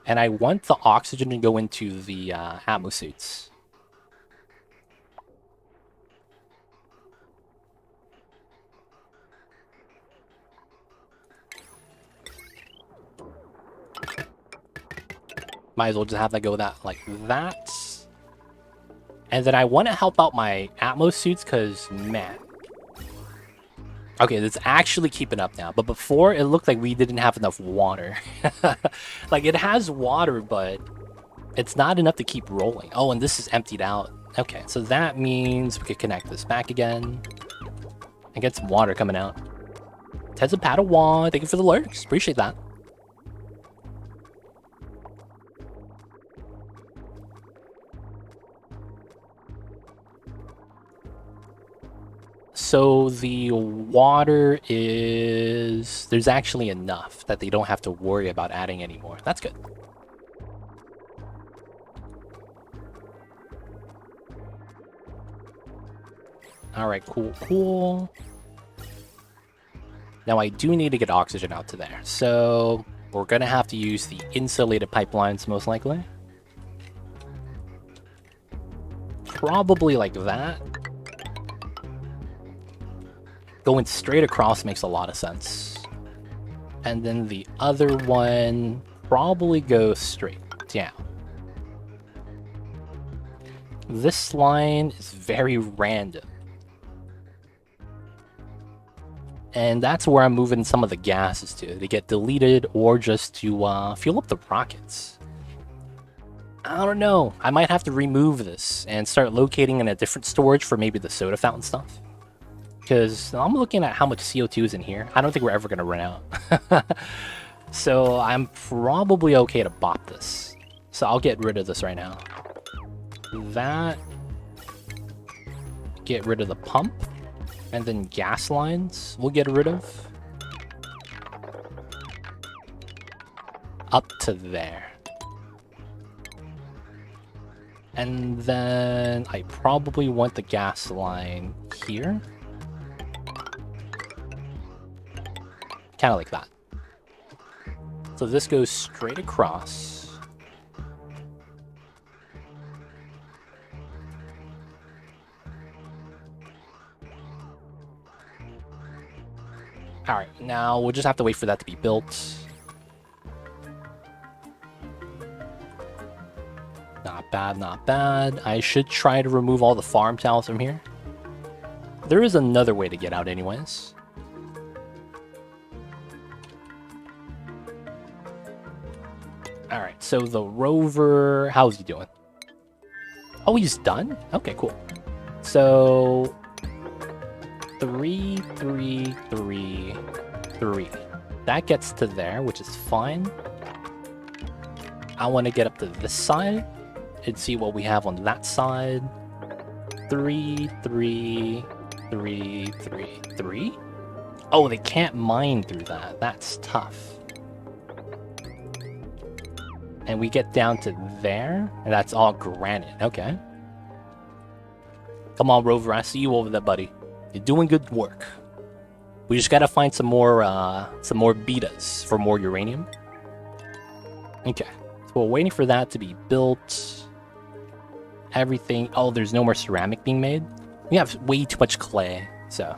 And I want the oxygen to go into the atmosuits. Might as well just have that go like that. And then I want to help out my atmosuits because, man. Okay, it's actually keeping up now. But before, it looked like we didn't have enough water. Like, it has water, but it's not enough to keep rolling. Oh, and this is emptied out. Okay, so that means we could connect this back again. And get some water coming out. Ted's a Padawan. Thank you for the lurks. Appreciate that. So the water is... There's actually enough that they don't have to worry about adding any more. That's good. Alright, cool, cool. Now I do need to get oxygen out to there. So we're going to have to use the insulated pipelines most likely. Probably like that. Going straight across makes a lot of sense. And then the other one probably goes straight down. This line is very random. And that's where I'm moving some of the gases to get deleted or just to fuel up the rockets. I don't know. I might have to remove this and start locating in a different storage for maybe the soda fountain stuff. Because I'm looking at how much CO2 is in here. I don't think we're ever going to run out. So I'm probably okay to bop this. So I'll get rid of this right now. That. Get rid of the pump. And then gas lines we'll get rid of. Up to there. And then I probably want the gas line here. Kind of like that. So this goes straight across. Alright, now we'll just have to wait for that to be built. Not bad, not bad. I should try to remove all the farm towels from here. There is another way to get out anyways. Alright, so the rover, how's he doing? Oh, he's done? Okay, cool. So 3, 3, 3, 3. That gets to there, which is fine. I want to get up to this side and see what we have on that side. 3, 3, 3, 3, 3? Oh, they can't mine through that. That's tough. And we get down to there, and that's all granite. Okay. Come on, Rover. I see you over there, buddy. You're doing good work. We just gotta find some more betas for more uranium. Okay. So we're waiting for that to be built. Everything. Oh, there's no more ceramic being made. We have way too much clay, so.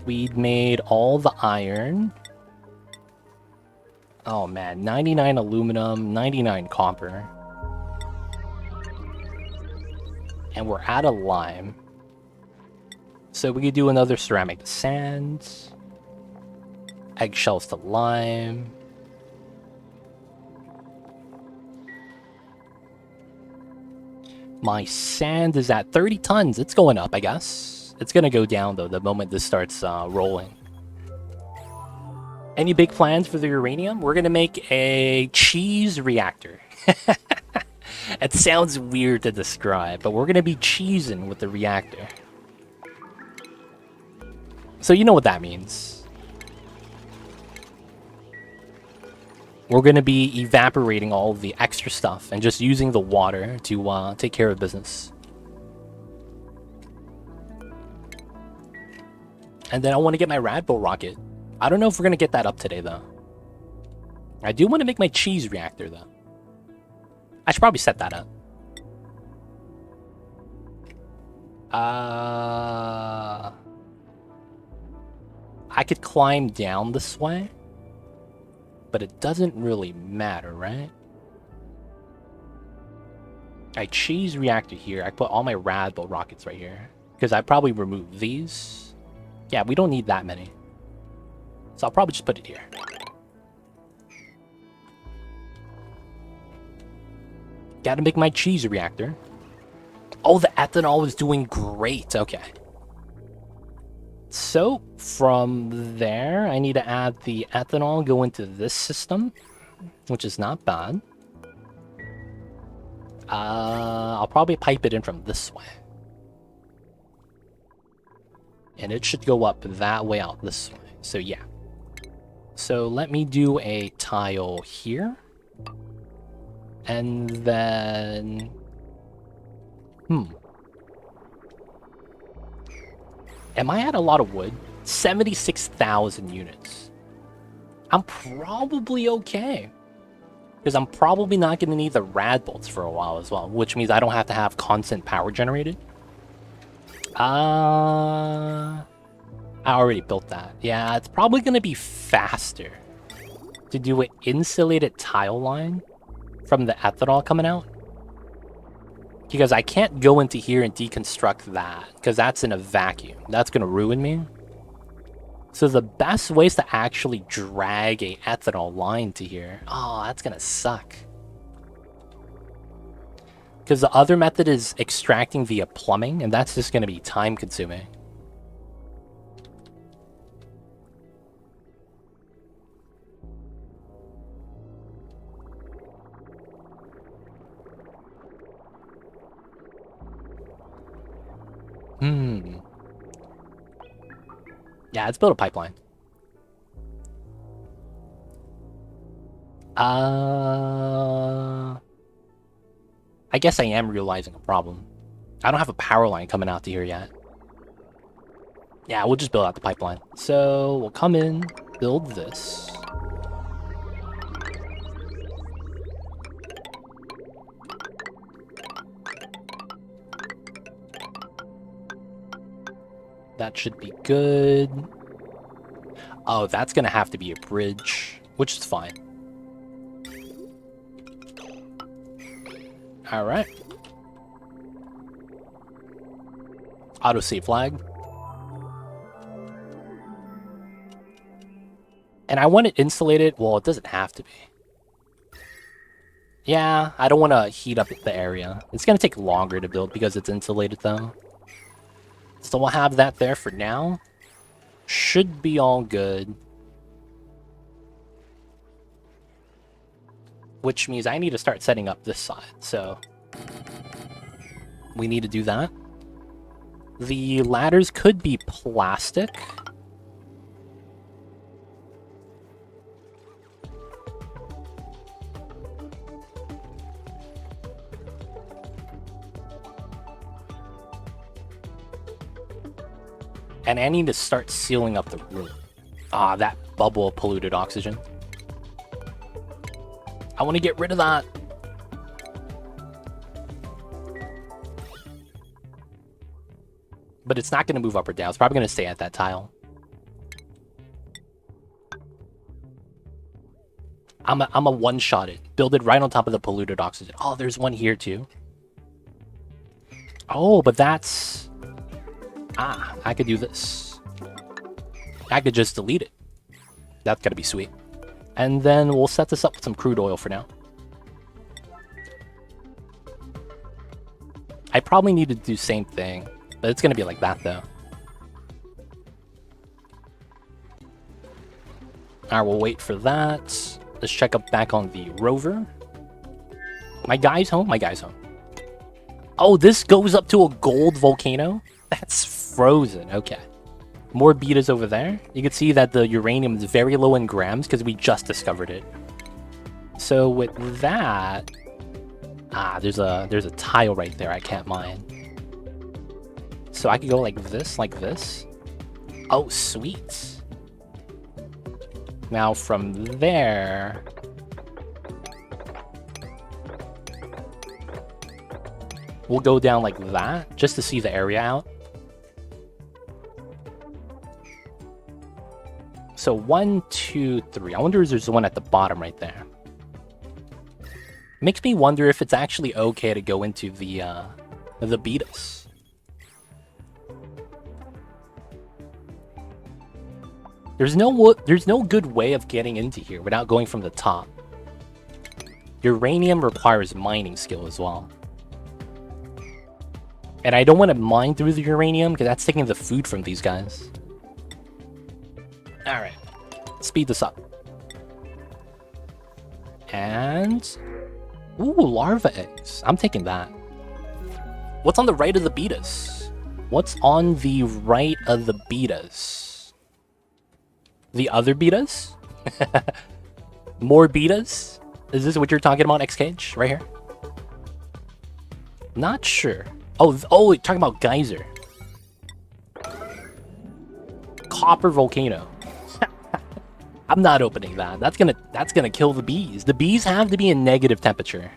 We made all the iron. Oh man, 99 aluminum, 99 copper. And we're out of lime. So we could do another ceramic to sand. Eggshells to lime. My sand is at 30 tons. It's going up, I guess. It's gonna go down though the moment this starts rolling. Any big plans for the uranium? We're gonna make a cheese reactor. It sounds weird to describe, but we're gonna be cheesing with the reactor. So you know what that means. We're gonna be evaporating all of the extra stuff and just using the water to take care of business. And then I want to get my Radbull rocket. I don't know if we're gonna get that up today though. I do want to make my cheese reactor though. I should probably set that up. I could climb down this way, but it doesn't really matter, right? I cheese reactor here. I put all my Radbull rockets right here because I probably remove these. Yeah, we don't need that many. So I'll probably just put it here. Gotta make my cheese reactor. Oh, the ethanol is doing great. Okay. So from there, I need to add the ethanol, go into this system, which is not bad. I'll probably pipe it in from this way. And it should go up that way out this way. So yeah. So let me do a tile here. And then... Am I at a lot of wood? 76,000 units. I'm probably okay. Because I'm probably not going to need the rad bolts for a while as well. Which means I don't have to have constant power generated. I already built that. Yeah, it's probably going to be faster to do an insulated tile line from the ethanol coming out. Because I can't go into here and deconstruct that, because that's in a vacuum. That's going to ruin me. So the best way is to actually drag a ethanol line to here. Oh, that's going to suck. Because the other method is extracting via plumbing, and that's just going to be time consuming. Yeah, let's build a pipeline. I guess I am realizing a problem. I don't have a power line coming out to here yet. Yeah, we'll just build out the pipeline. So we'll come in, build this. That should be good. Oh, that's gonna have to be a bridge, which is fine. Alright. Autosave flag. And I want it insulated. Well, it doesn't have to be. Yeah, I don't want to heat up the area. It's gonna take longer to build because it's insulated though. So we'll have that there for now. Should be all good. Which means I need to start setting up this side, so... We need to do that. The ladders could be plastic. And I need to start sealing up the room. Ah, that bubble of polluted oxygen. I want to get rid of that. But it's not going to move up or down. It's probably going to stay at that tile. I'm a one-shot it. Build it right on top of the polluted oxygen. Oh, there's one here too. Oh, but that's... Ah, I could do this. I could just delete it. That's gotta be sweet. And then we'll set this up with some crude oil for now. I probably need to do the same thing, but it's gonna be like that though. Alright, we'll wait for that. Let's check up back on the rover. My guy's home? My guy's home. Oh, this goes up to a gold volcano? That's frozen. Okay. More betas over there. You can see that the uranium is very low in grams because we just discovered it. So with that... Ah, there's a tile right there I can't mine. So I could go like this, like this. Oh, sweet. Now from there... We'll go down like that, just to see the area out. So 1, 2, 3. I wonder if there's one at the bottom right there. Makes me wonder if it's actually okay to go into the betas. There's no good way of getting into here without going from the top. Uranium requires mining skill as well. And I don't want to mine through the uranium because that's taking the food from these guys. Alright. Speed this up. And... Ooh, larva eggs. I'm taking that. What's on the right of the betas? What's on the right of the betas? The other betas? More betas? Is this what you're talking about, XCage? Right here? Not sure. Oh, you're talking about geyser. Copper volcano. I'm not opening that. That's gonna kill the bees. The bees have to be in negative temperature.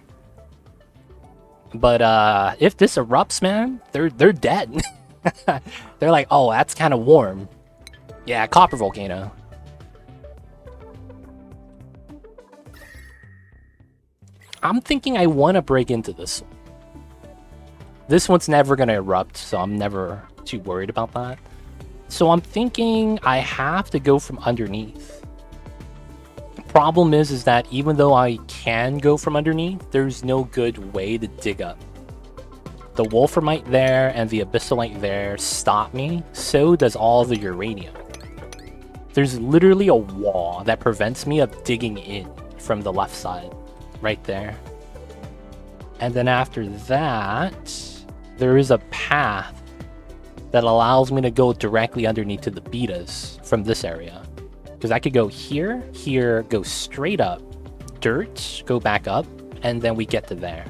But if this erupts, man, they're dead. They're like, oh, that's kind of warm. Yeah, copper volcano. I'm thinking I want to break into this one. This one's never going to erupt, so I'm never too worried about that. So I'm thinking I have to go from underneath. The problem is that even though I can go from underneath, there's no good way to dig up. The wolframite there and the abyssalite there stop me, so does all the uranium. There's literally a wall that prevents me of digging in from the left side, right there. And then after that... there is a path that allows me to go directly underneath to the betas from this area. Because I could go here, here, go straight up, dirt, go back up, and then we get to there.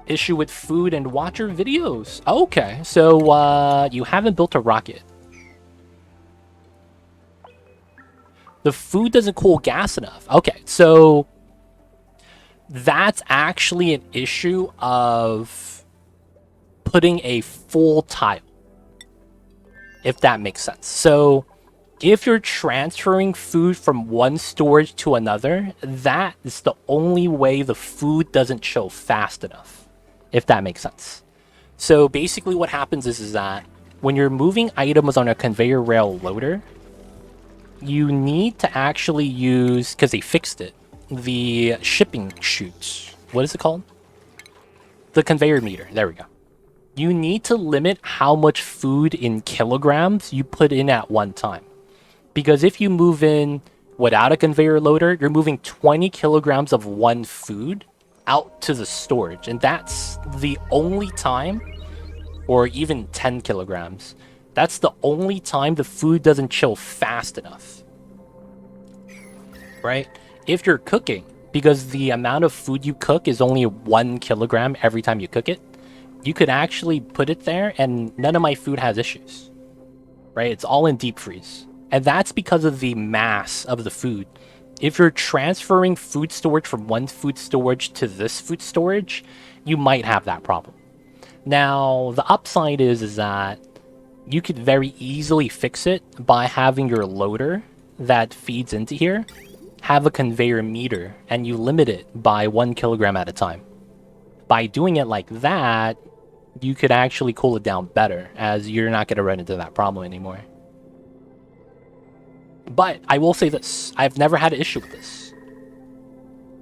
Issue with food and watcher videos. Okay, so you haven't built a rocket. The food doesn't cool gas enough. Okay, so... that's actually an issue of putting a full tile, if that makes sense. So if you're transferring food from one storage to another, that is the only way the food doesn't chill fast enough, if that makes sense. So basically what happens is that when you're moving items on a conveyor rail loader, you need to actually use, because they fixed it, the shipping chute. What is it called? The conveyor meter. There we go. You need to limit how much food in kilograms you put in at one time. Because if you move in Without a conveyor loader, you're moving 20 kilograms of one food out to the storage. And that's the only time, or even 10 kilograms. That's the only time the food doesn't chill fast enough. Right? If you're cooking, because the amount of food you cook is only 1 kilogram every time you cook it, you could actually put it there and none of my food has issues. Right? It's all in deep freeze. And that's because of the mass of the food. If you're transferring food storage from one food storage to this food storage, you might have that problem. Now, the upside is that you could very easily fix it by having your loader that feeds into here have a conveyor meter, and you limit it by 1 kilogram at a time. By doing it like that, you could actually cool it down better, as you're not going to run into that problem anymore. But I will say this, I've never had an issue with this.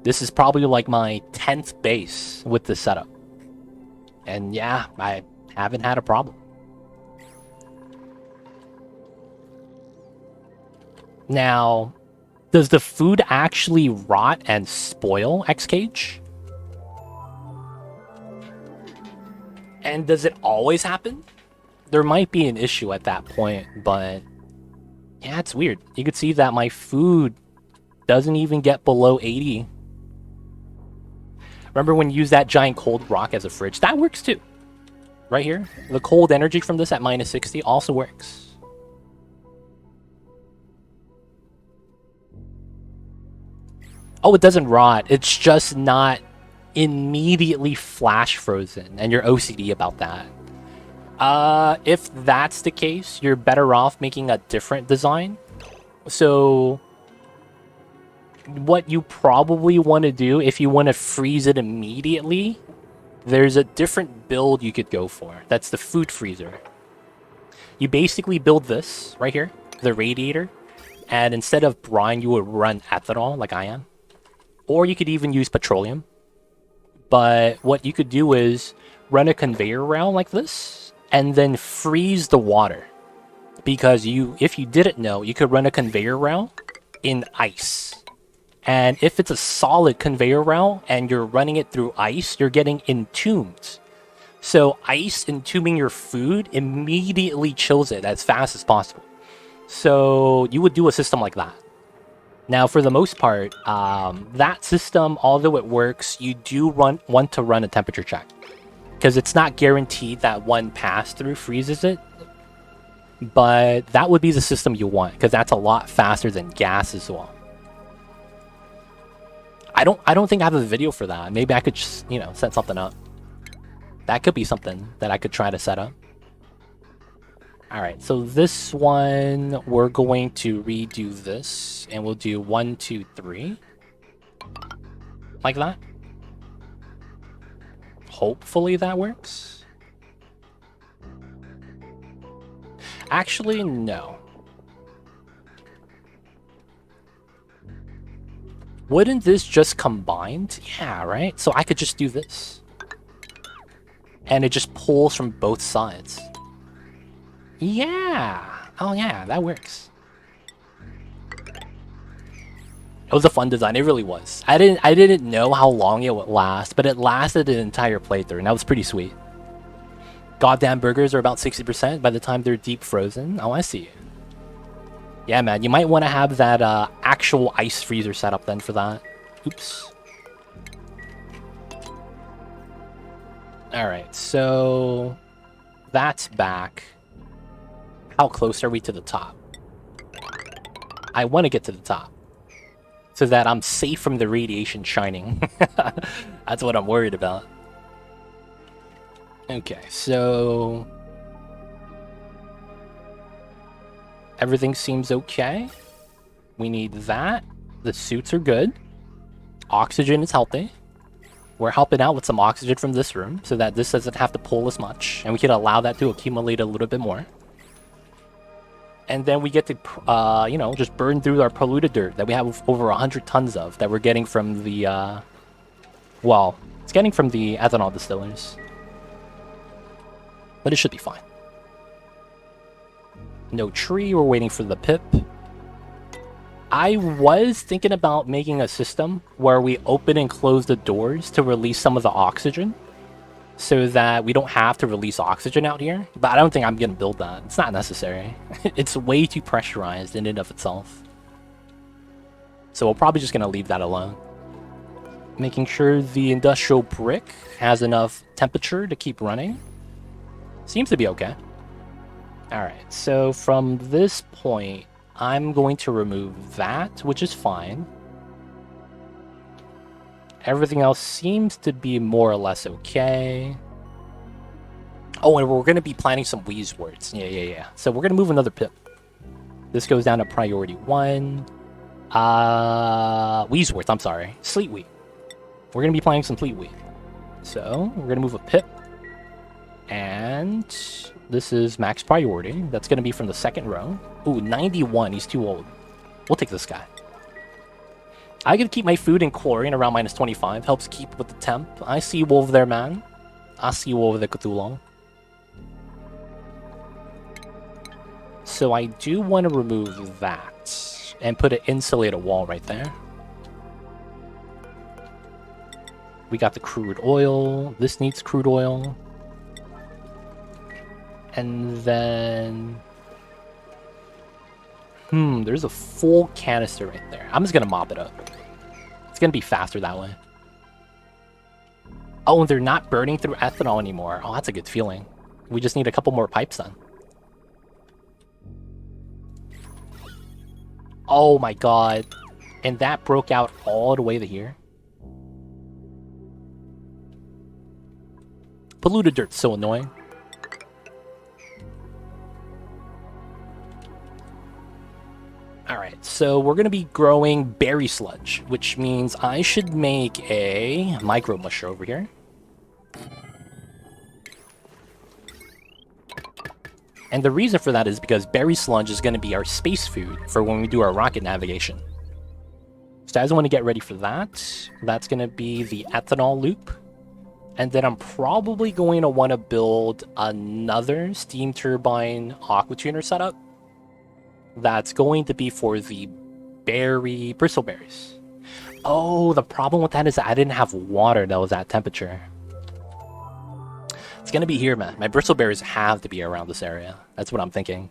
This is probably like my 10th base with this setup. And yeah, I haven't had a problem. Now, does the food actually rot and spoil, Xcage? And does it always happen? There might be an issue at that point, but yeah, it's weird. You could see that my food doesn't even get below 80. Remember when you use that giant cold rock as a fridge? That works too. Right here. The cold energy from this at minus 60 also works. Oh, it doesn't rot. It's just not immediately flash frozen, and you're OCD about that. If that's the case, you're better off making a different design. So what you probably want to do if you want to freeze it immediately, there's a different build you could go for. That's the food freezer. You basically build this right here, the radiator, and instead of brine, you would run ethanol like I am. Or you could even use petroleum. But what you could do is run a conveyor rail like this and then freeze the water. Because if you didn't know, you could run a conveyor rail in ice. And if it's a solid conveyor rail and you're running it through ice, you're getting entombed. So ice entombing your food immediately chills it as fast as possible. So you would do a system like that. Now, for the most part, that system, although it works, you do want to run a temperature check. Because it's not guaranteed that one pass-through freezes it. But that would be the system you want, because that's a lot faster than gas as well. I don't think I have a video for that. Maybe I could just, set something up. That could be something that I could try to set up. Alright, so this one, we're going to redo this, and we'll do 1, 2, 3. Like that. Hopefully that works. Actually, no. Wouldn't this just combined? Yeah, right? So I could just do this. And it just pulls from both sides. Yeah. Oh yeah, that works. It was a fun design. It really was. I didn't know how long it would last, but it lasted an entire playthrough, and that was pretty sweet. Goddamn burgers are about 60% by the time they're deep frozen. Oh, I see. Yeah, man, you might want to have that actual ice freezer set up then for that. Oops. Alright, so that's back. How close are we to the top? I want to get to the top. So that I'm safe from the radiation shining. That's what I'm worried about. Okay, so everything seems okay. We need that. The suits are good. Oxygen is healthy. We're helping out with some oxygen from this room so that this doesn't have to pull as much, and we can allow that to accumulate a little bit more. And then we get to, just burn through our polluted dirt that we have over 100 tons of that we're getting from the, well, it's getting from the ethanol distillers. But it should be fine. No tree, we're waiting for the pip. I was thinking about making a system where we open and close the doors to release some of the oxygen so that we don't have to release oxygen out here. But I don't think I'm going to build that. It's not necessary. It's way too pressurized in and of itself. So we're probably just going to leave that alone. Making sure the industrial brick has enough temperature to keep running. Seems to be okay. Alright, so from this point, I'm going to remove that, which is fine. Everything else seems to be more or less okay. Oh, and we're going to be planting some wheeze words. Yeah. So we're going to move another pip. This goes down to priority 1. Wheezeworth, I'm sorry. Sleet wheat. We're going to be planting some sleet wheat. So we're going to move a pip. And this is max priority. That's going to be from the second row. Ooh, 91. He's too old. We'll take this guy. I can keep my food in chlorine around minus 25. Helps keep with the temp. I see you over there, man. I see you over there, Cthulhu. So I do want to remove that. And put an insulated wall right there. We got the crude oil. This needs crude oil. And then... there's a full canister right there. I'm just going to mop it up. It's going to be faster that way. Oh, and they're not burning through ethanol anymore. Oh, that's a good feeling. We just need a couple more pipes then. Oh my god. And that broke out all the way to here. Polluted dirt's so annoying. Alright, so we're going to be growing berry sludge, which means I should make a micro musher over here. And the reason for that is because berry sludge is going to be our space food for when we do our rocket navigation. So as I want to get ready for that, that's going to be the ethanol loop. And then I'm probably going to want to build another steam turbine aqua tuner setup. That's going to be for the bristleberries. Oh, the problem with that is I didn't have water that was at temperature. It's going to be here, man. My bristleberries have to be around this area. That's what I'm thinking.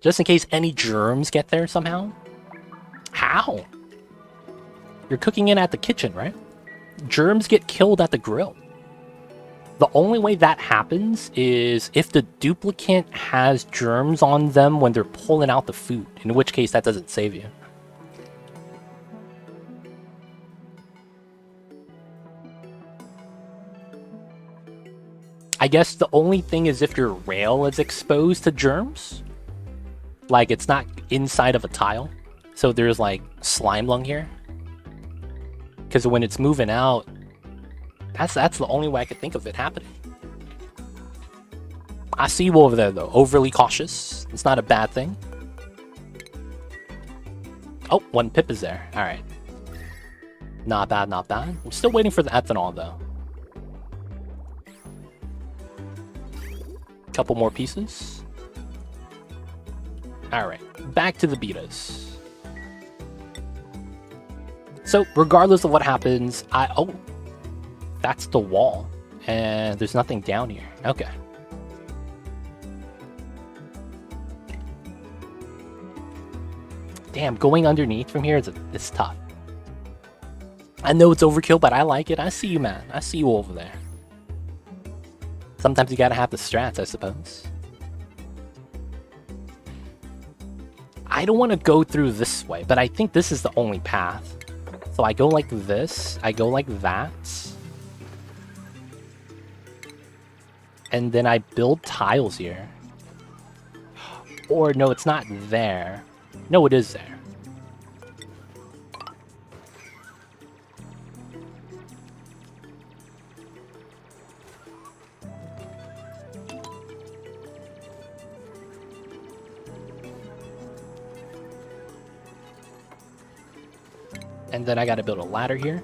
Just in case any germs get there somehow. How? You're cooking it at the kitchen, right? Germs get killed at the grill. The only way that happens is if the duplicant has germs on them when they're pulling out the food, in which case that doesn't save you. I guess the only thing is if your rail is exposed to germs. Like it's not inside of a tile. So there's like slime lung here. Because when it's moving out, that's the only way I could think of it happening. I see you over there, though. Overly cautious. It's not a bad thing. Oh, one pip is there. All right. Not bad, not bad. We're still waiting for the ethanol, though. Couple more pieces. All right. Back to the betas. So, regardless of what happens, oh, that's the wall. And there's nothing down here. Okay. Damn, going underneath from here is tough. I know it's overkill, but I like it. I see you, man. I see you over there. Sometimes you gotta have the strats, I suppose. I don't want to go through this way, but I think this is the only path. So I go like this, I go like that. And then I build tiles here. Or no, it's not there. No, it is there. And then I gotta build a ladder here.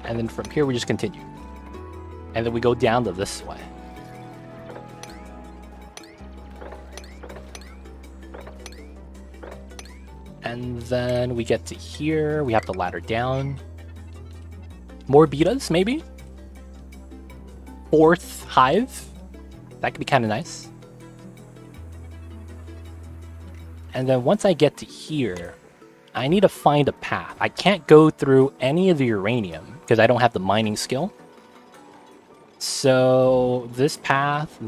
And then from here, we just continue. And then we go down to this way. And then we get to here. We have the ladder down. More betas, maybe? 4th hive. That could be kind of nice. And then once I get to here, I need to find a path. I can't go through any of the uranium because I don't have the mining skill. So this path,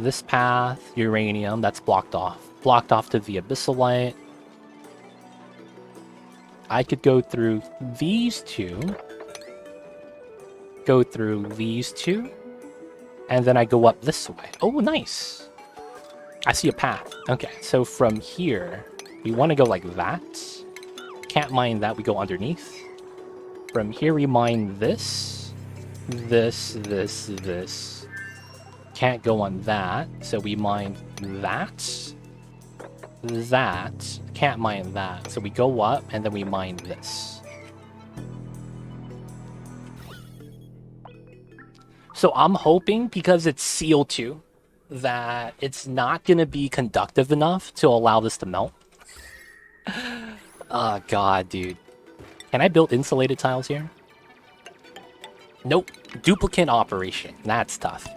uranium, that's blocked off. Blocked off to the abyssalite. I could go through these two. Go through these two. And then I go up this way. Oh, nice. I see a path. Okay, so from here, we want to go like that. Can't mine that, we go underneath. From here, we mine this. This. Can't go on that, so we mine that. That. Can't mine that, so we go up, and then we mine this. So I'm hoping, because it's CO2, that it's not going to be conductive enough to allow this to melt. Oh, God, dude. Can I build insulated tiles here? Nope. Duplicate operation. That's tough.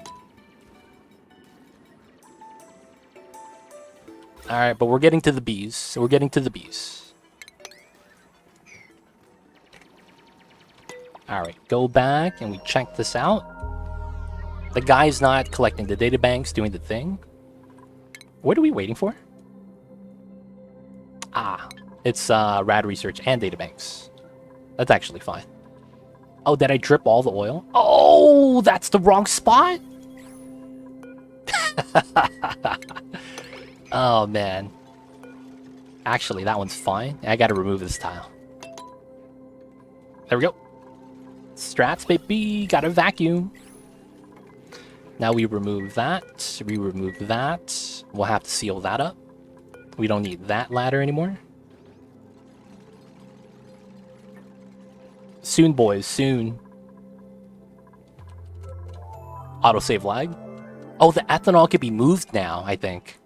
Alright, but we're getting to the bees. We're getting to the bees. Alright, go back and we check this out. The guy's not collecting the databanks, doing the thing. What are we waiting for? Ah, it's rad research and databanks. That's actually fine. Oh, did I drip all the oil? Oh, that's the wrong spot? Oh, man. Actually, that one's fine. I gotta remove this tile. There we go. Strats, baby. Gotta vacuum. Now we remove that. We remove that. We'll have to seal that up. We don't need that ladder anymore. Soon, boys. Soon. Autosave lag. Oh, the ethanol can be moved now, I think.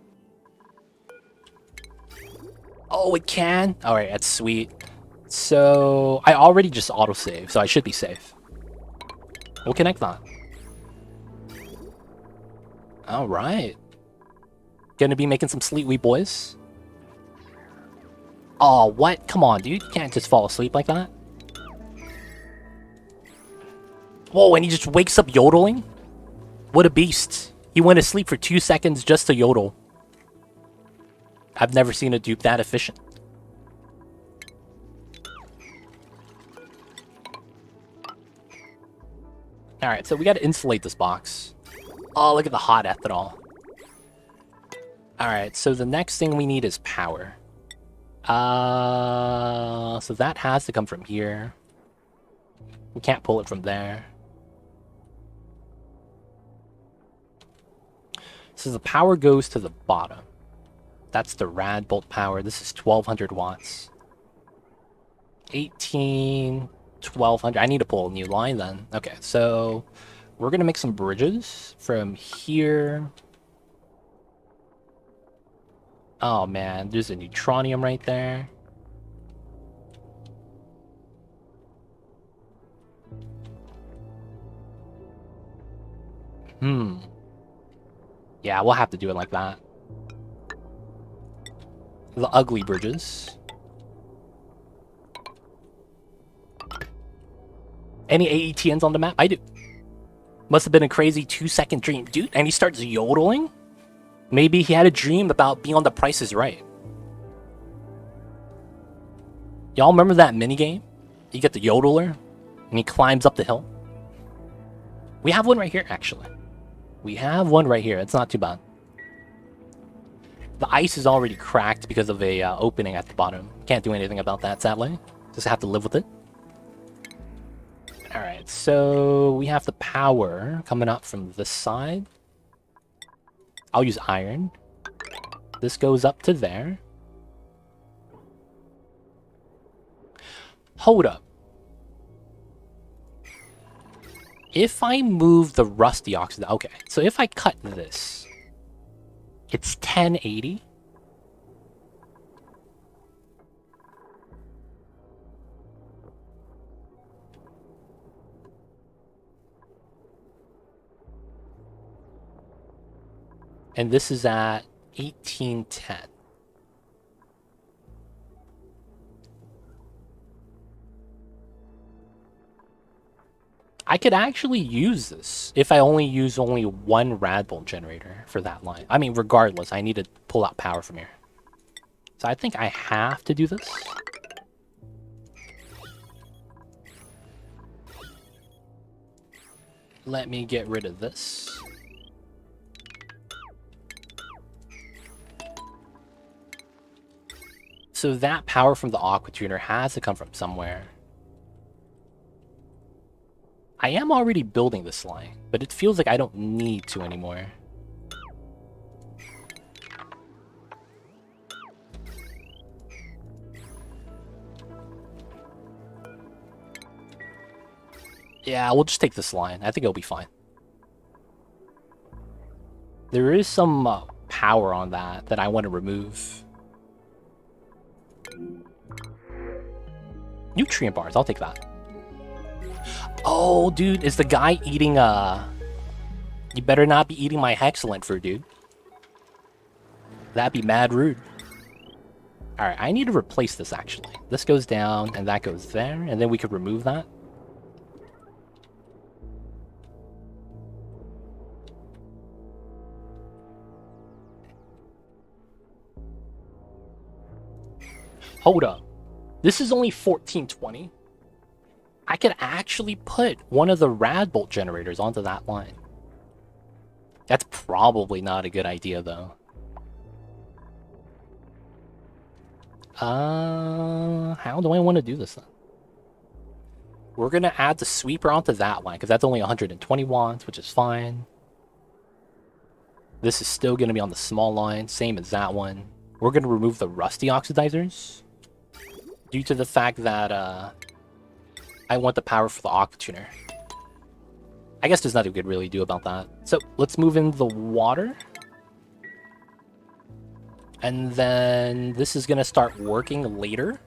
Oh, it can? Alright, that's sweet. So, I already just autosave, so I should be safe. We'll connect that. Alright. Gonna be making some sleep, we boys. Oh, what? Come on, dude. You can't just fall asleep like that. Whoa, and he just wakes up yodeling? What a beast. He went to sleep for 2 seconds just to yodel. I've never seen a dupe that efficient. Alright, so we gotta insulate this box. Oh, look at the hot ethanol. Alright, so the next thing we need is power. So that has to come from here. We can't pull it from there. So the power goes to the bottom. That's the rad bolt power. This is 1200 watts. 1200. I need to pull a new line then. Okay, so we're gonna make some bridges from here. Oh man, there's a neutronium right there. Yeah, we'll have to do it like that. The ugly bridges. Any AETNs on the map? I do. Must have been a crazy 2-second dream. Dude, and he starts yodeling? Maybe he had a dream about being on The Price is Right. Y'all remember that minigame? You get the yodeler, and he climbs up the hill. We have one right here, actually. We have one right here. It's not too bad. The ice is already cracked because of a opening at the bottom. Can't do anything about that, sadly. Just have to live with it. Alright, so we have the power coming up from this side. I'll use iron. This goes up to there. Hold up. if I move the rusty oxide, okay, so if I cut this, it's 1080. And this is at 1810. I could actually use this if I use only one rad bolt generator for that line. I mean, regardless, I need to pull out power from here. So I think I have to do this. Let me get rid of this. So that power from the aqua tuner has to come from somewhere. I am already building this line, but it feels like I don't need to anymore. Yeah, we'll just take this line. I think it'll be fine. There is some power on that I want to remove. Nutrient bars, I'll take that. Oh, dude, is the guy eating, You better not be eating my Hexcellent fruit, dude. That'd be mad rude. Alright, I need to replace this, actually. This goes down, and that goes there, and then we could remove that. Hold up. This is only 1420. I could actually put one of the rad bolt generators onto that line. That's probably not a good idea, though. How do I want to do this, then? We're going to add the sweeper onto that line, because that's only 120 watts, which is fine. This is still going to be on the small line, same as that one. We're going to remove the rusty oxidizers, due to the fact that, I want the power for the aqua tuner. I guess there's nothing we could really do about that. So let's move in the water. And then this is going to start working later.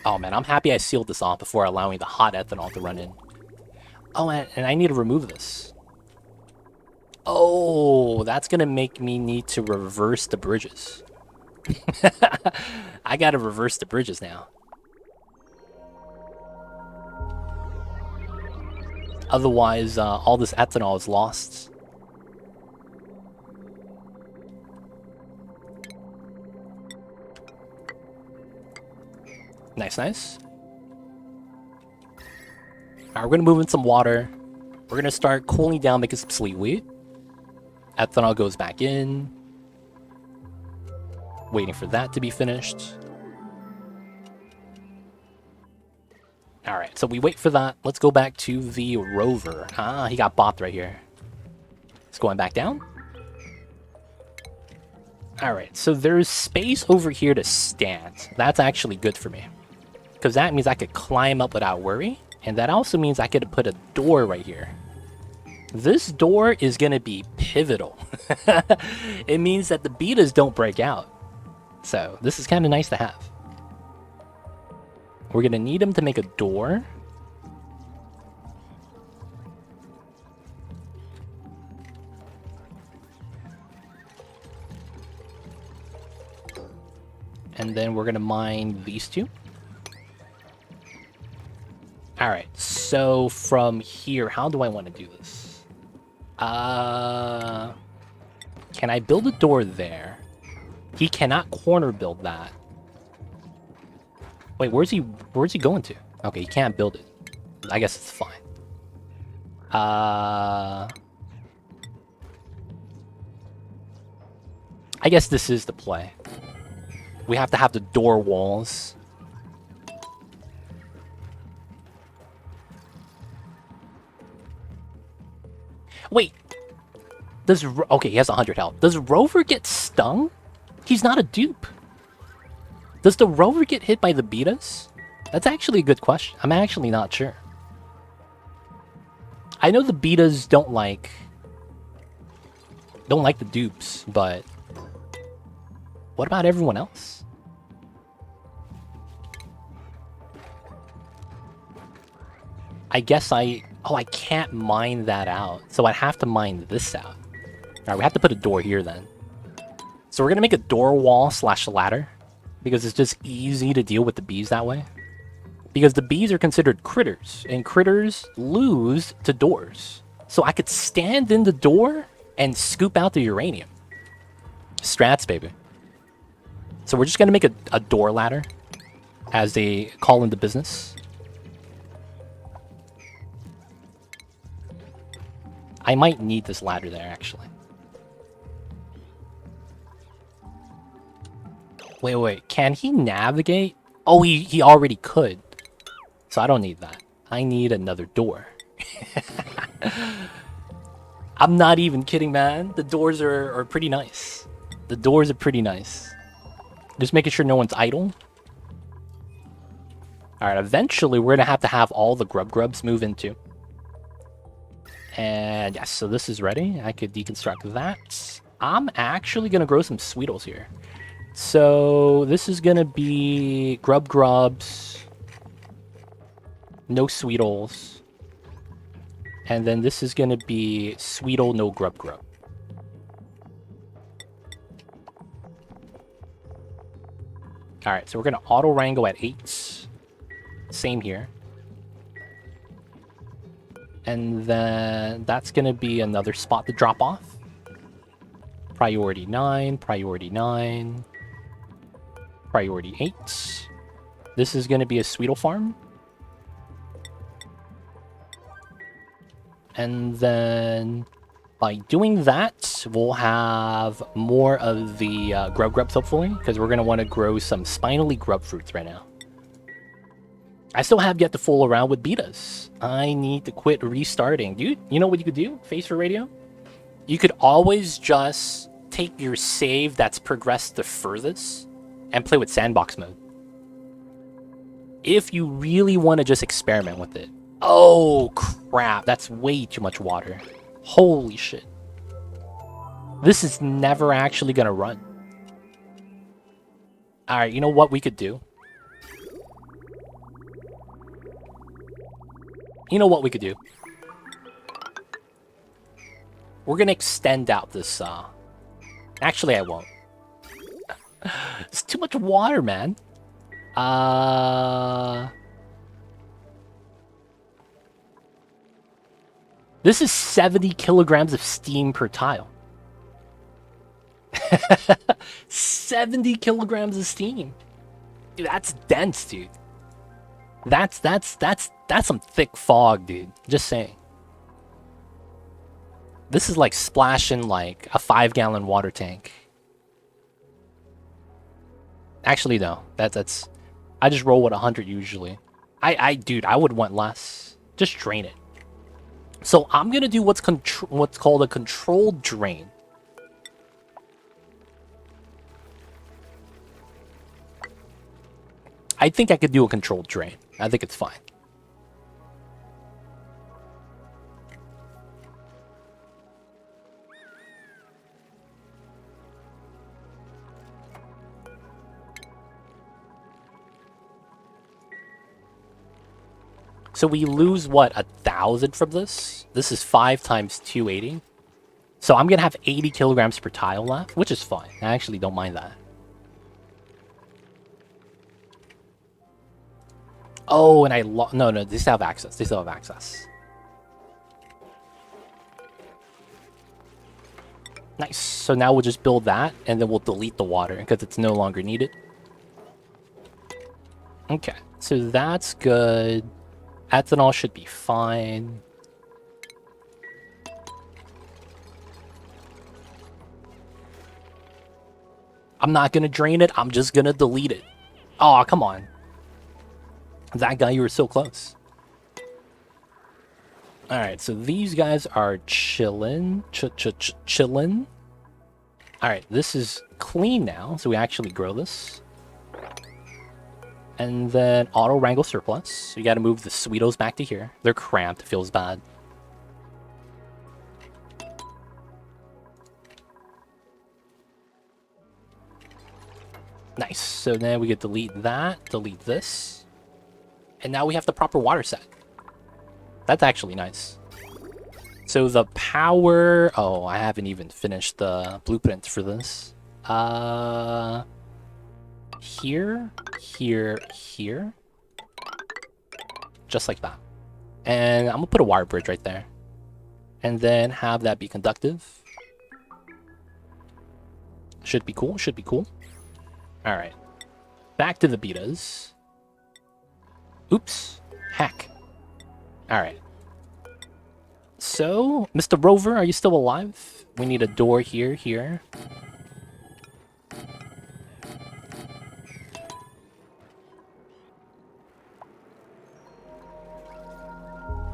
Oh man, I'm happy I sealed this off before allowing the hot ethanol to run in. Oh, and I need to remove this. Oh, that's going to make me need to reverse the bridges. I got to reverse the bridges now. Otherwise, all this ethanol is lost. Nice, nice. Alright, we're gonna move in some water. We're gonna start cooling down, making some sweet wheat. Ethanol goes back in. Waiting for that to be finished. Alright, so we wait for that. Let's go back to the rover. Ah, he got bopped right here. It's going back down. Alright, so there's space over here to stand. That's actually good for me, because that means I could climb up without worry. And that also means I could put a door right here. This door is going to be pivotal. It means that the betas don't break out. So this is kind of nice to have. We're going to need him to make a door. And then we're going to mine these two. Alright, so from here, how do I want to do this? Can I build a door there? He cannot corner build that. Wait, where's he going to? Okay, he can't build it. I guess it's fine. I guess this is the play. We have to have the door walls. Wait. Okay, he has 100 health. Does Rover get stung? He's not a dupe. Does the rover get hit by the betas? That's actually a good question. I'm actually not sure. I know the betas don't like the dupes, but what about everyone else? I guess I can't mine that out, so I have to mine this out. All right, we have to put a door here then. So we're gonna make a door wall / ladder because it's just easy to deal with the bees that way. Because the bees are considered critters, and critters lose to doors. So I could stand in the door and scoop out the uranium. Strats, baby. So we're just gonna make a door ladder, as they call into business. I might need this ladder there, actually. Wait. Can he navigate? Oh, he already could. So I don't need that. I need another door. I'm not even kidding, man. The doors are pretty nice. The doors are pretty nice. Just making sure no one's idle. Alright, eventually we're going to have all the grubs move into. And yes, so this is ready. I could deconstruct that. I'm actually going to grow some Sweetles here. So this is going to be grubs. No Sweetles. And then this is going to be Sweetle, no grub. Alright, so we're going to auto wrangle at 8. Same here. And then that's going to be another spot to drop off. Priority 9, priority 9, priority 8. This is going to be a Sweetle farm. And then by doing that, we'll have more of the grubs, hopefully, because we're going to want to grow some spinally grub fruits right now. I still have yet to fool around with betas. I need to quit restarting. Dude, you know what you could do, Face for Radio? You could always just take your save that's progressed the furthest and play with sandbox mode. If you really want to just experiment with it. Oh, crap. That's way too much water. Holy shit. This is never actually going to run. Alright, you know what we could do? You know what we could do? We're going to extend out this... Actually, I won't. It's too much water, man. This is 70 kilograms of steam per tile. 70 kilograms of steam. Dude, that's dense, dude. That's some thick fog, dude. Just saying. This is like splashing like a 5-gallon water tank. Actually, no. That's. I just roll with 100 usually. Dude, I would want less. Just drain it. So I'm gonna do what's called a controlled drain. I think I could do a controlled drain. I think it's fine. So we lose, what, 1,000 from this? This is 5 times 280. So I'm going to have 80 kilograms per tile left, which is fine. I actually don't mind that. Oh, and no, they still have access. They still have access. Nice. So now we'll just build that, and then we'll delete the water because it's no longer needed. Okay, so that's good. Ethanol should be fine. I'm not going to drain it. I'm just going to delete it. Oh, come on. That guy, you were so close. Alright, so these guys are chilling. Chilling. Alright, this is clean now, so we actually grow this. And then auto wrangle surplus. So you gotta move the Sweetos back to here. They're cramped, it feels bad. Nice. So then we could delete that, delete this. And now we have the proper water set. That's actually nice. So the power... Oh, I haven't even finished the blueprint for this. Here, here, here. Just like that. And I'm gonna put a wire bridge right there. And then have that be conductive. Should be cool, should be cool. Alright. Back to the betas. Oops. Hack. Alright. So, Mr. Rover, are you still alive? We need a door here, here.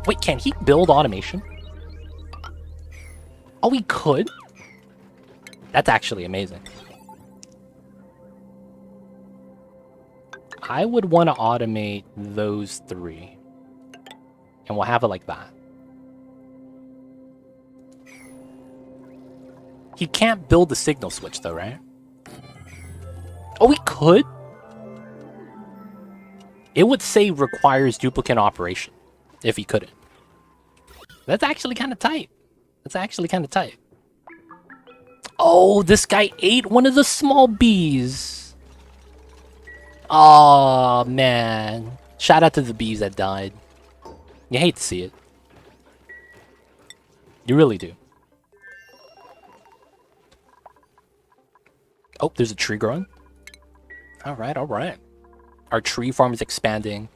Wait, can he build automation? Oh, he could? That's actually amazing. I would want to automate those three. And we'll have it like that. He can't build the signal switch though, right? Oh, he could? It would say requires duplicate operation if he couldn't. That's actually kind of tight. That's actually kind of tight. Oh, this guy ate one of the small bees. Oh, man. Shout out to the bees that died. You hate to see it. You really do. Oh, there's a tree growing. Alright, alright. Our tree farm is expanding.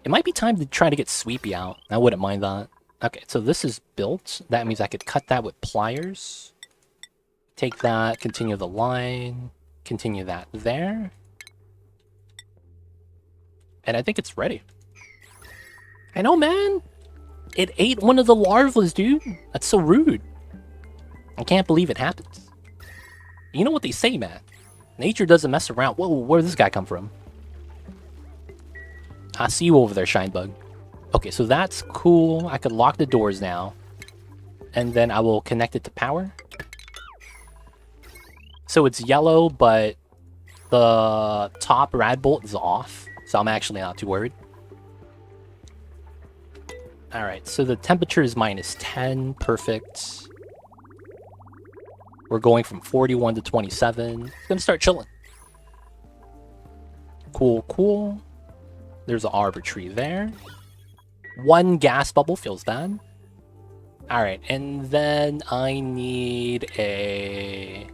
It might be time to try to get Sweepy out. I wouldn't mind that. Okay, so this is built. That means I could cut that with pliers. Take that, continue the line. Continue that there. And I think it's ready. I know, man! It ate one of the larvas, dude! That's so rude. I can't believe it happens. You know what they say, man. Nature doesn't mess around. Whoa, where did this guy come from? I see you over there, Shinebug. Okay, so that's cool. I could lock the doors now. And then I will connect it to power. So it's yellow, but the top rad bolt is off. So I'm actually not too worried. Alright, so the temperature is -10. Perfect. We're going from 41 to 27. It's gonna start chilling. Cool, cool. There's an arbor tree there. One gas bubble feels bad. Alright, and then I need a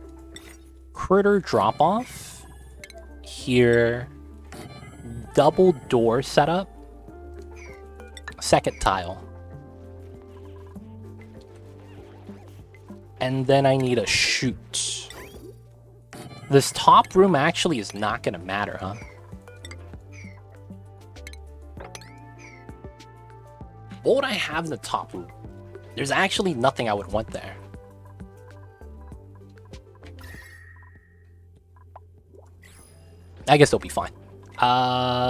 critter drop-off. Here. Double door setup. Second tile. And then I need a chute. This top room actually is not gonna matter, huh? What would I have in the top room? There's actually nothing I would want there. I guess it'll be fine.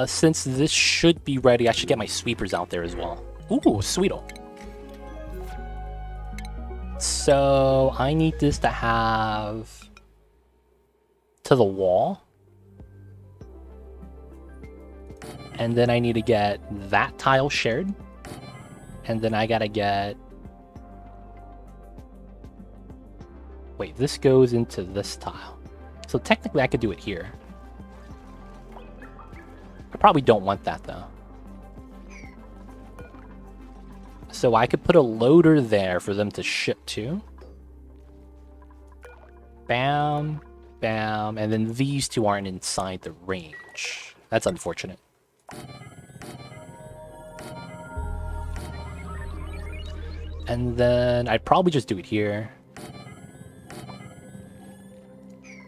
Since this should be ready, I should get my sweepers out there as well. Ooh, sweeto. So I need this to have to the wall. And then I need to get that tile shared. And then I gotta get... Wait, this goes into this tile. So technically I could do it here. I probably don't want that though. So I could put a loader there for them to ship to. Bam, bam, and then these two aren't inside the range. That's unfortunate. And then I'd probably just do it here.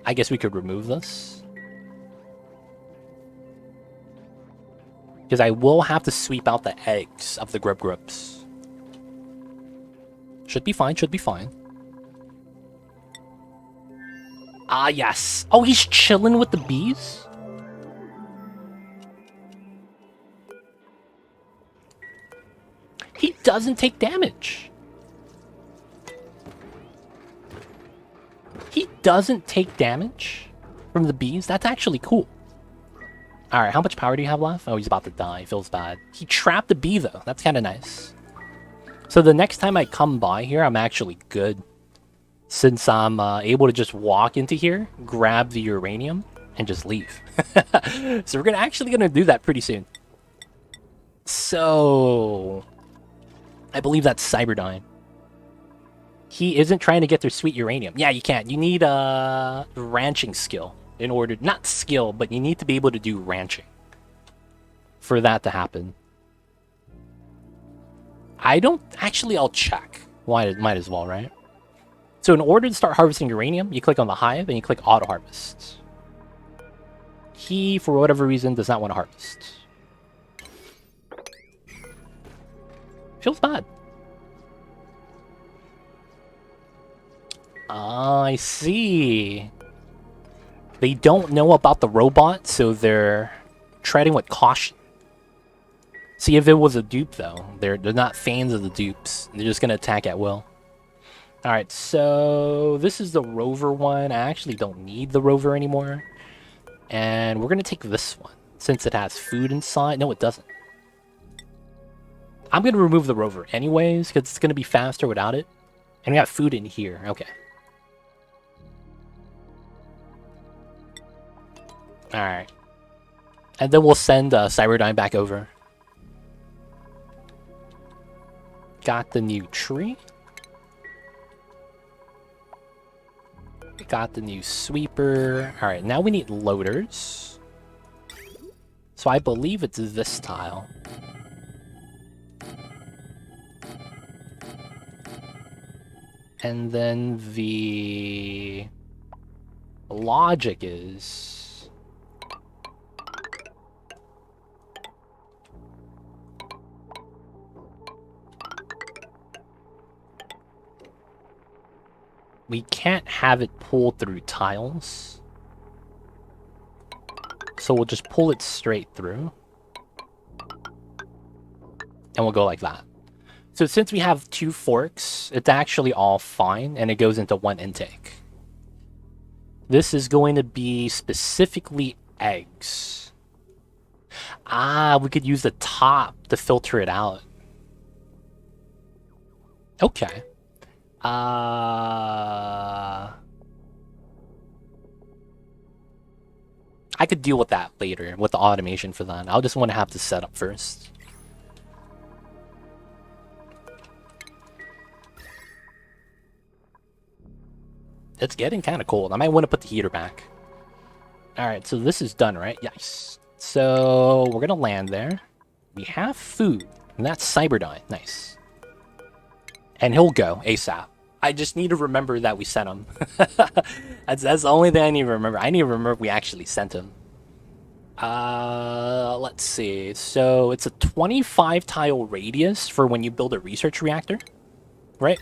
I guess we could remove this. Because I will have to sweep out the eggs of the grub grubs. Should be fine, should be fine. Ah, yes. Oh, he's chilling with the bees? He doesn't take damage. He doesn't take damage? from the bees. That's actually cool. Alright, how much power do you have left? Oh, he's about to die. Feels bad. He trapped the bee, though. That's kind of nice. So the next time I come by here, I'm actually good. Since I'm able to just walk into here, grab the uranium, and just leave. So we're actually going to do that pretty soon. So... I believe that's Cyberdyne. He isn't trying to get their sweet uranium. Yeah, you can't. You need a ranching skill in order... Not skill, but you need to be able to do ranching for that to happen. I don't... Actually, I'll check. Might as well, right? So in order to start harvesting uranium, you click on the hive and you click auto harvest. He, for whatever reason, does not want to harvest. Feels bad. I see. They don't know about the robot, so they're treading with caution. See, if it was a dupe, though, they're not fans of the dupes. They're just going to attack at will. Alright, so this is the rover one. I actually don't need the rover anymore. And we're going to take this one, since it has food inside. No, it doesn't. I'm going to remove the rover anyways, because it's going to be faster without it. And we got food in here. Okay. Alright. And then we'll send Cyberdyne back over. Got the new tree. Got the new sweeper. Alright, now we need loaders. So I believe it's this tile. And then the logic is... we can't have it pull through tiles. So we'll just pull it straight through. And we'll go like that. So since we have 2 forks, it's actually all fine, and it goes into 1 intake. This is going to be specifically eggs. Ah, we could use the top to filter it out. Okay. I could deal with that later, with the automation for that. I'll just want to have this set up first. It's getting kind of cold. I might want to put the heater back. Alright, so this is done, right? Yes. So we're going to land there. We have food, and that's Cyberdyne. Nice. And he'll go ASAP. I just need to remember that we sent him. That's the only thing I need to remember. I need to remember we actually sent him. Let's see. So it's a 25 tile radius for when you build a research reactor, right?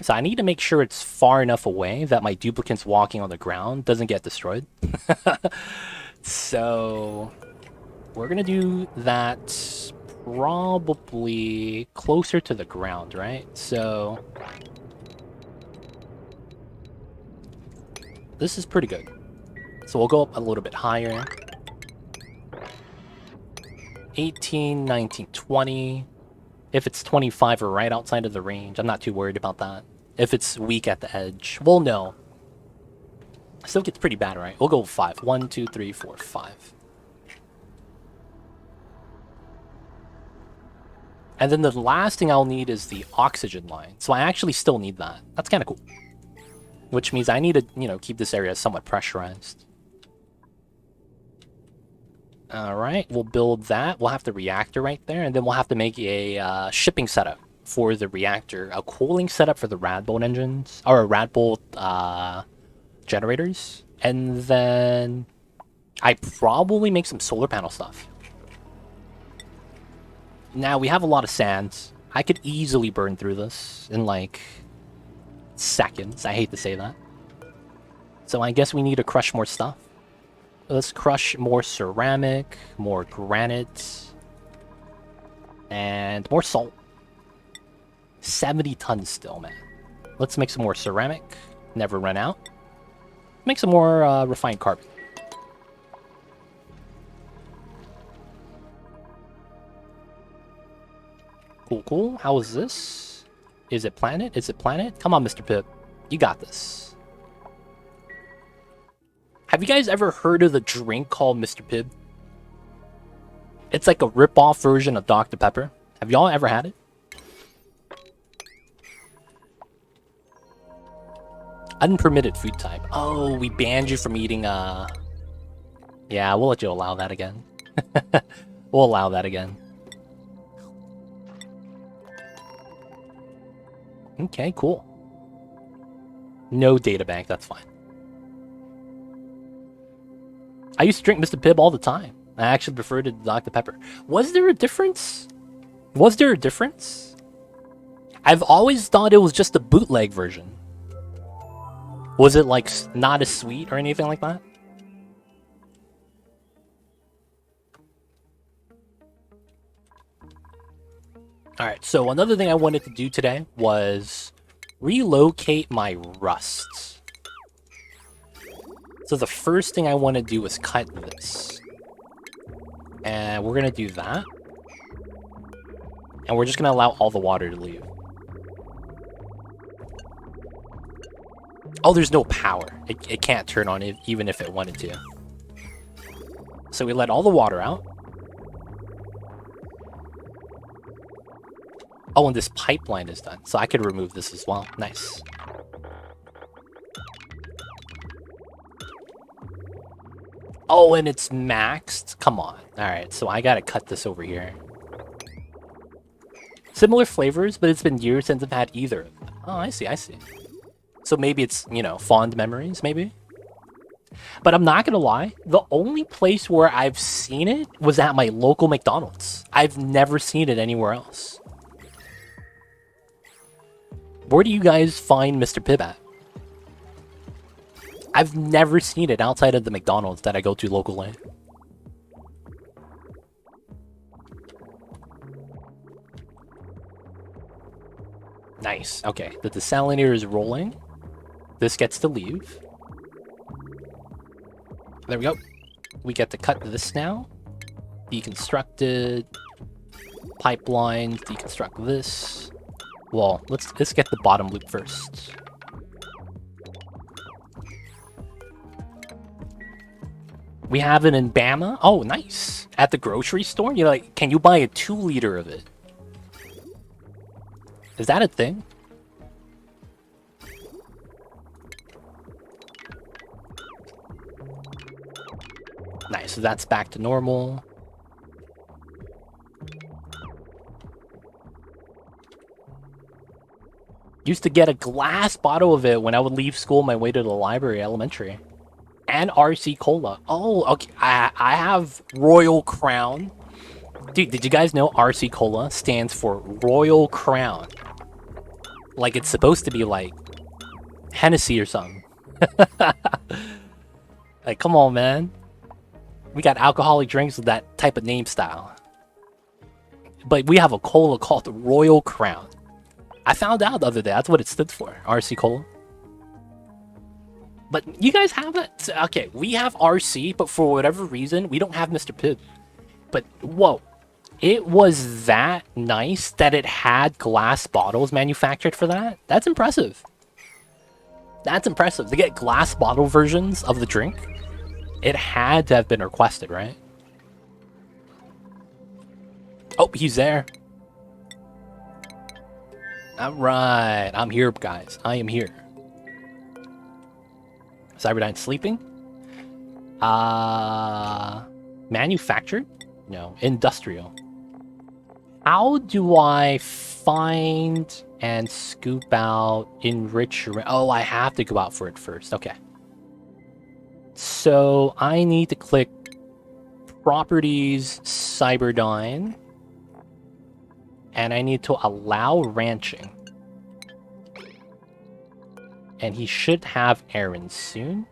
So I need to make sure it's far enough away that my duplicants walking on the ground doesn't get destroyed. So we're gonna do that probably closer to the ground, right? So this is pretty good. So we'll go up a little bit higher. 18, 19, 20. If it's 25 or right outside of the range, I'm not too worried about that. If it's weak at the edge, well, no. Still gets pretty bad, right? We'll go 5. 1, 2, 3, 4, 5. And then the last thing I'll need is the oxygen line. So I actually still need that. That's kind of cool. Which means I need to, you know, keep this area somewhat pressurized. Alright, we'll build that. We'll have the reactor right there, and then we'll have to make a shipping setup for the reactor. A cooling setup for the Radbolt engines, or Radbolt generators. And then I probably make some solar panel stuff. Now, we have a lot of sand. I could easily burn through this in, like, seconds. I hate to say that. So I guess we need to crush more stuff. Let's crush more ceramic, more granite, and more salt. 70 tons still, man. Let's make some more ceramic. Never run out. Make some more refined carbon. Cool, cool. How is this? Is it planet? Is it planet? Come on, Mr. Pip. You got this. Have you guys ever heard of the drink called Mr. Pibb? It's like a rip-off version of Dr. Pepper. Have y'all ever had it? Unpermitted food type. Oh, we banned you from eating, Yeah, we'll let you allow that again. We'll allow that again. Okay, cool. No data bank, that's fine. I used to drink Mr. Pibb all the time. I actually preferred it to Dr. Pepper. Was there a difference? Was there a difference? I've always thought it was just a bootleg version. Was it like not as sweet or anything like that? Alright, so another thing I wanted to do today was relocate my rusts. So the first thing I want to do is cut this. And we're going to do that. And we're just going to allow all the water to leave. Oh, there's no power. It can't turn on it even if it wanted to. So we let all the water out. Oh, and this pipeline is done. So I could remove this as well. Nice. Oh, and it's maxed? Come on. Alright, so I gotta cut this over here. Similar flavors, but it's been years since I've had either of them. Oh, I see, I see. So maybe it's, you know, fond memories, maybe? But I'm not gonna lie, the only place where I've seen it was at my local McDonald's. I've never seen it anywhere else. Where do you guys find Mr. Pibb at? I've never seen it outside of the McDonald's that I go to locally. Nice. Okay, the desalinator is rolling. This gets to leave. There we go. We get to cut this now. Deconstructed. Pipelines. Deconstruct this. Well, let's get the bottom loop first. We have it in Bama. Oh, nice. At the grocery store? You're like, can you buy a 2-liter of it? Is that a thing? Nice, so that's back to normal. Used to get a glass bottle of it when I would leave school on my way to the library, elementary. And RC Cola. Oh, okay. I have Royal Crown. Dude, did you guys know RC Cola stands for Royal Crown? Like it's supposed to be like Hennessy or something. Like, come on, man. We got alcoholic drinks with that type of name style. But we have a cola called Royal Crown. I found out the other day, that's what it stood for, RC Cola. But you guys have that? Okay, we have RC, but for whatever reason, we don't have Mr. Pibb. But, whoa. It was that nice that it had glass bottles manufactured for that? That's impressive. That's impressive. To get glass bottle versions of the drink, it had to have been requested, right? Oh, he's there. Alright, I'm here, guys. I am here. Cyberdyne sleeping? Manufactured? No, industrial. How do I find and scoop out enrich? Oh, I have to go out for it first. Okay. So I need to click Properties, Cyberdyne. And I need to allow ranching. And he should have errands soon.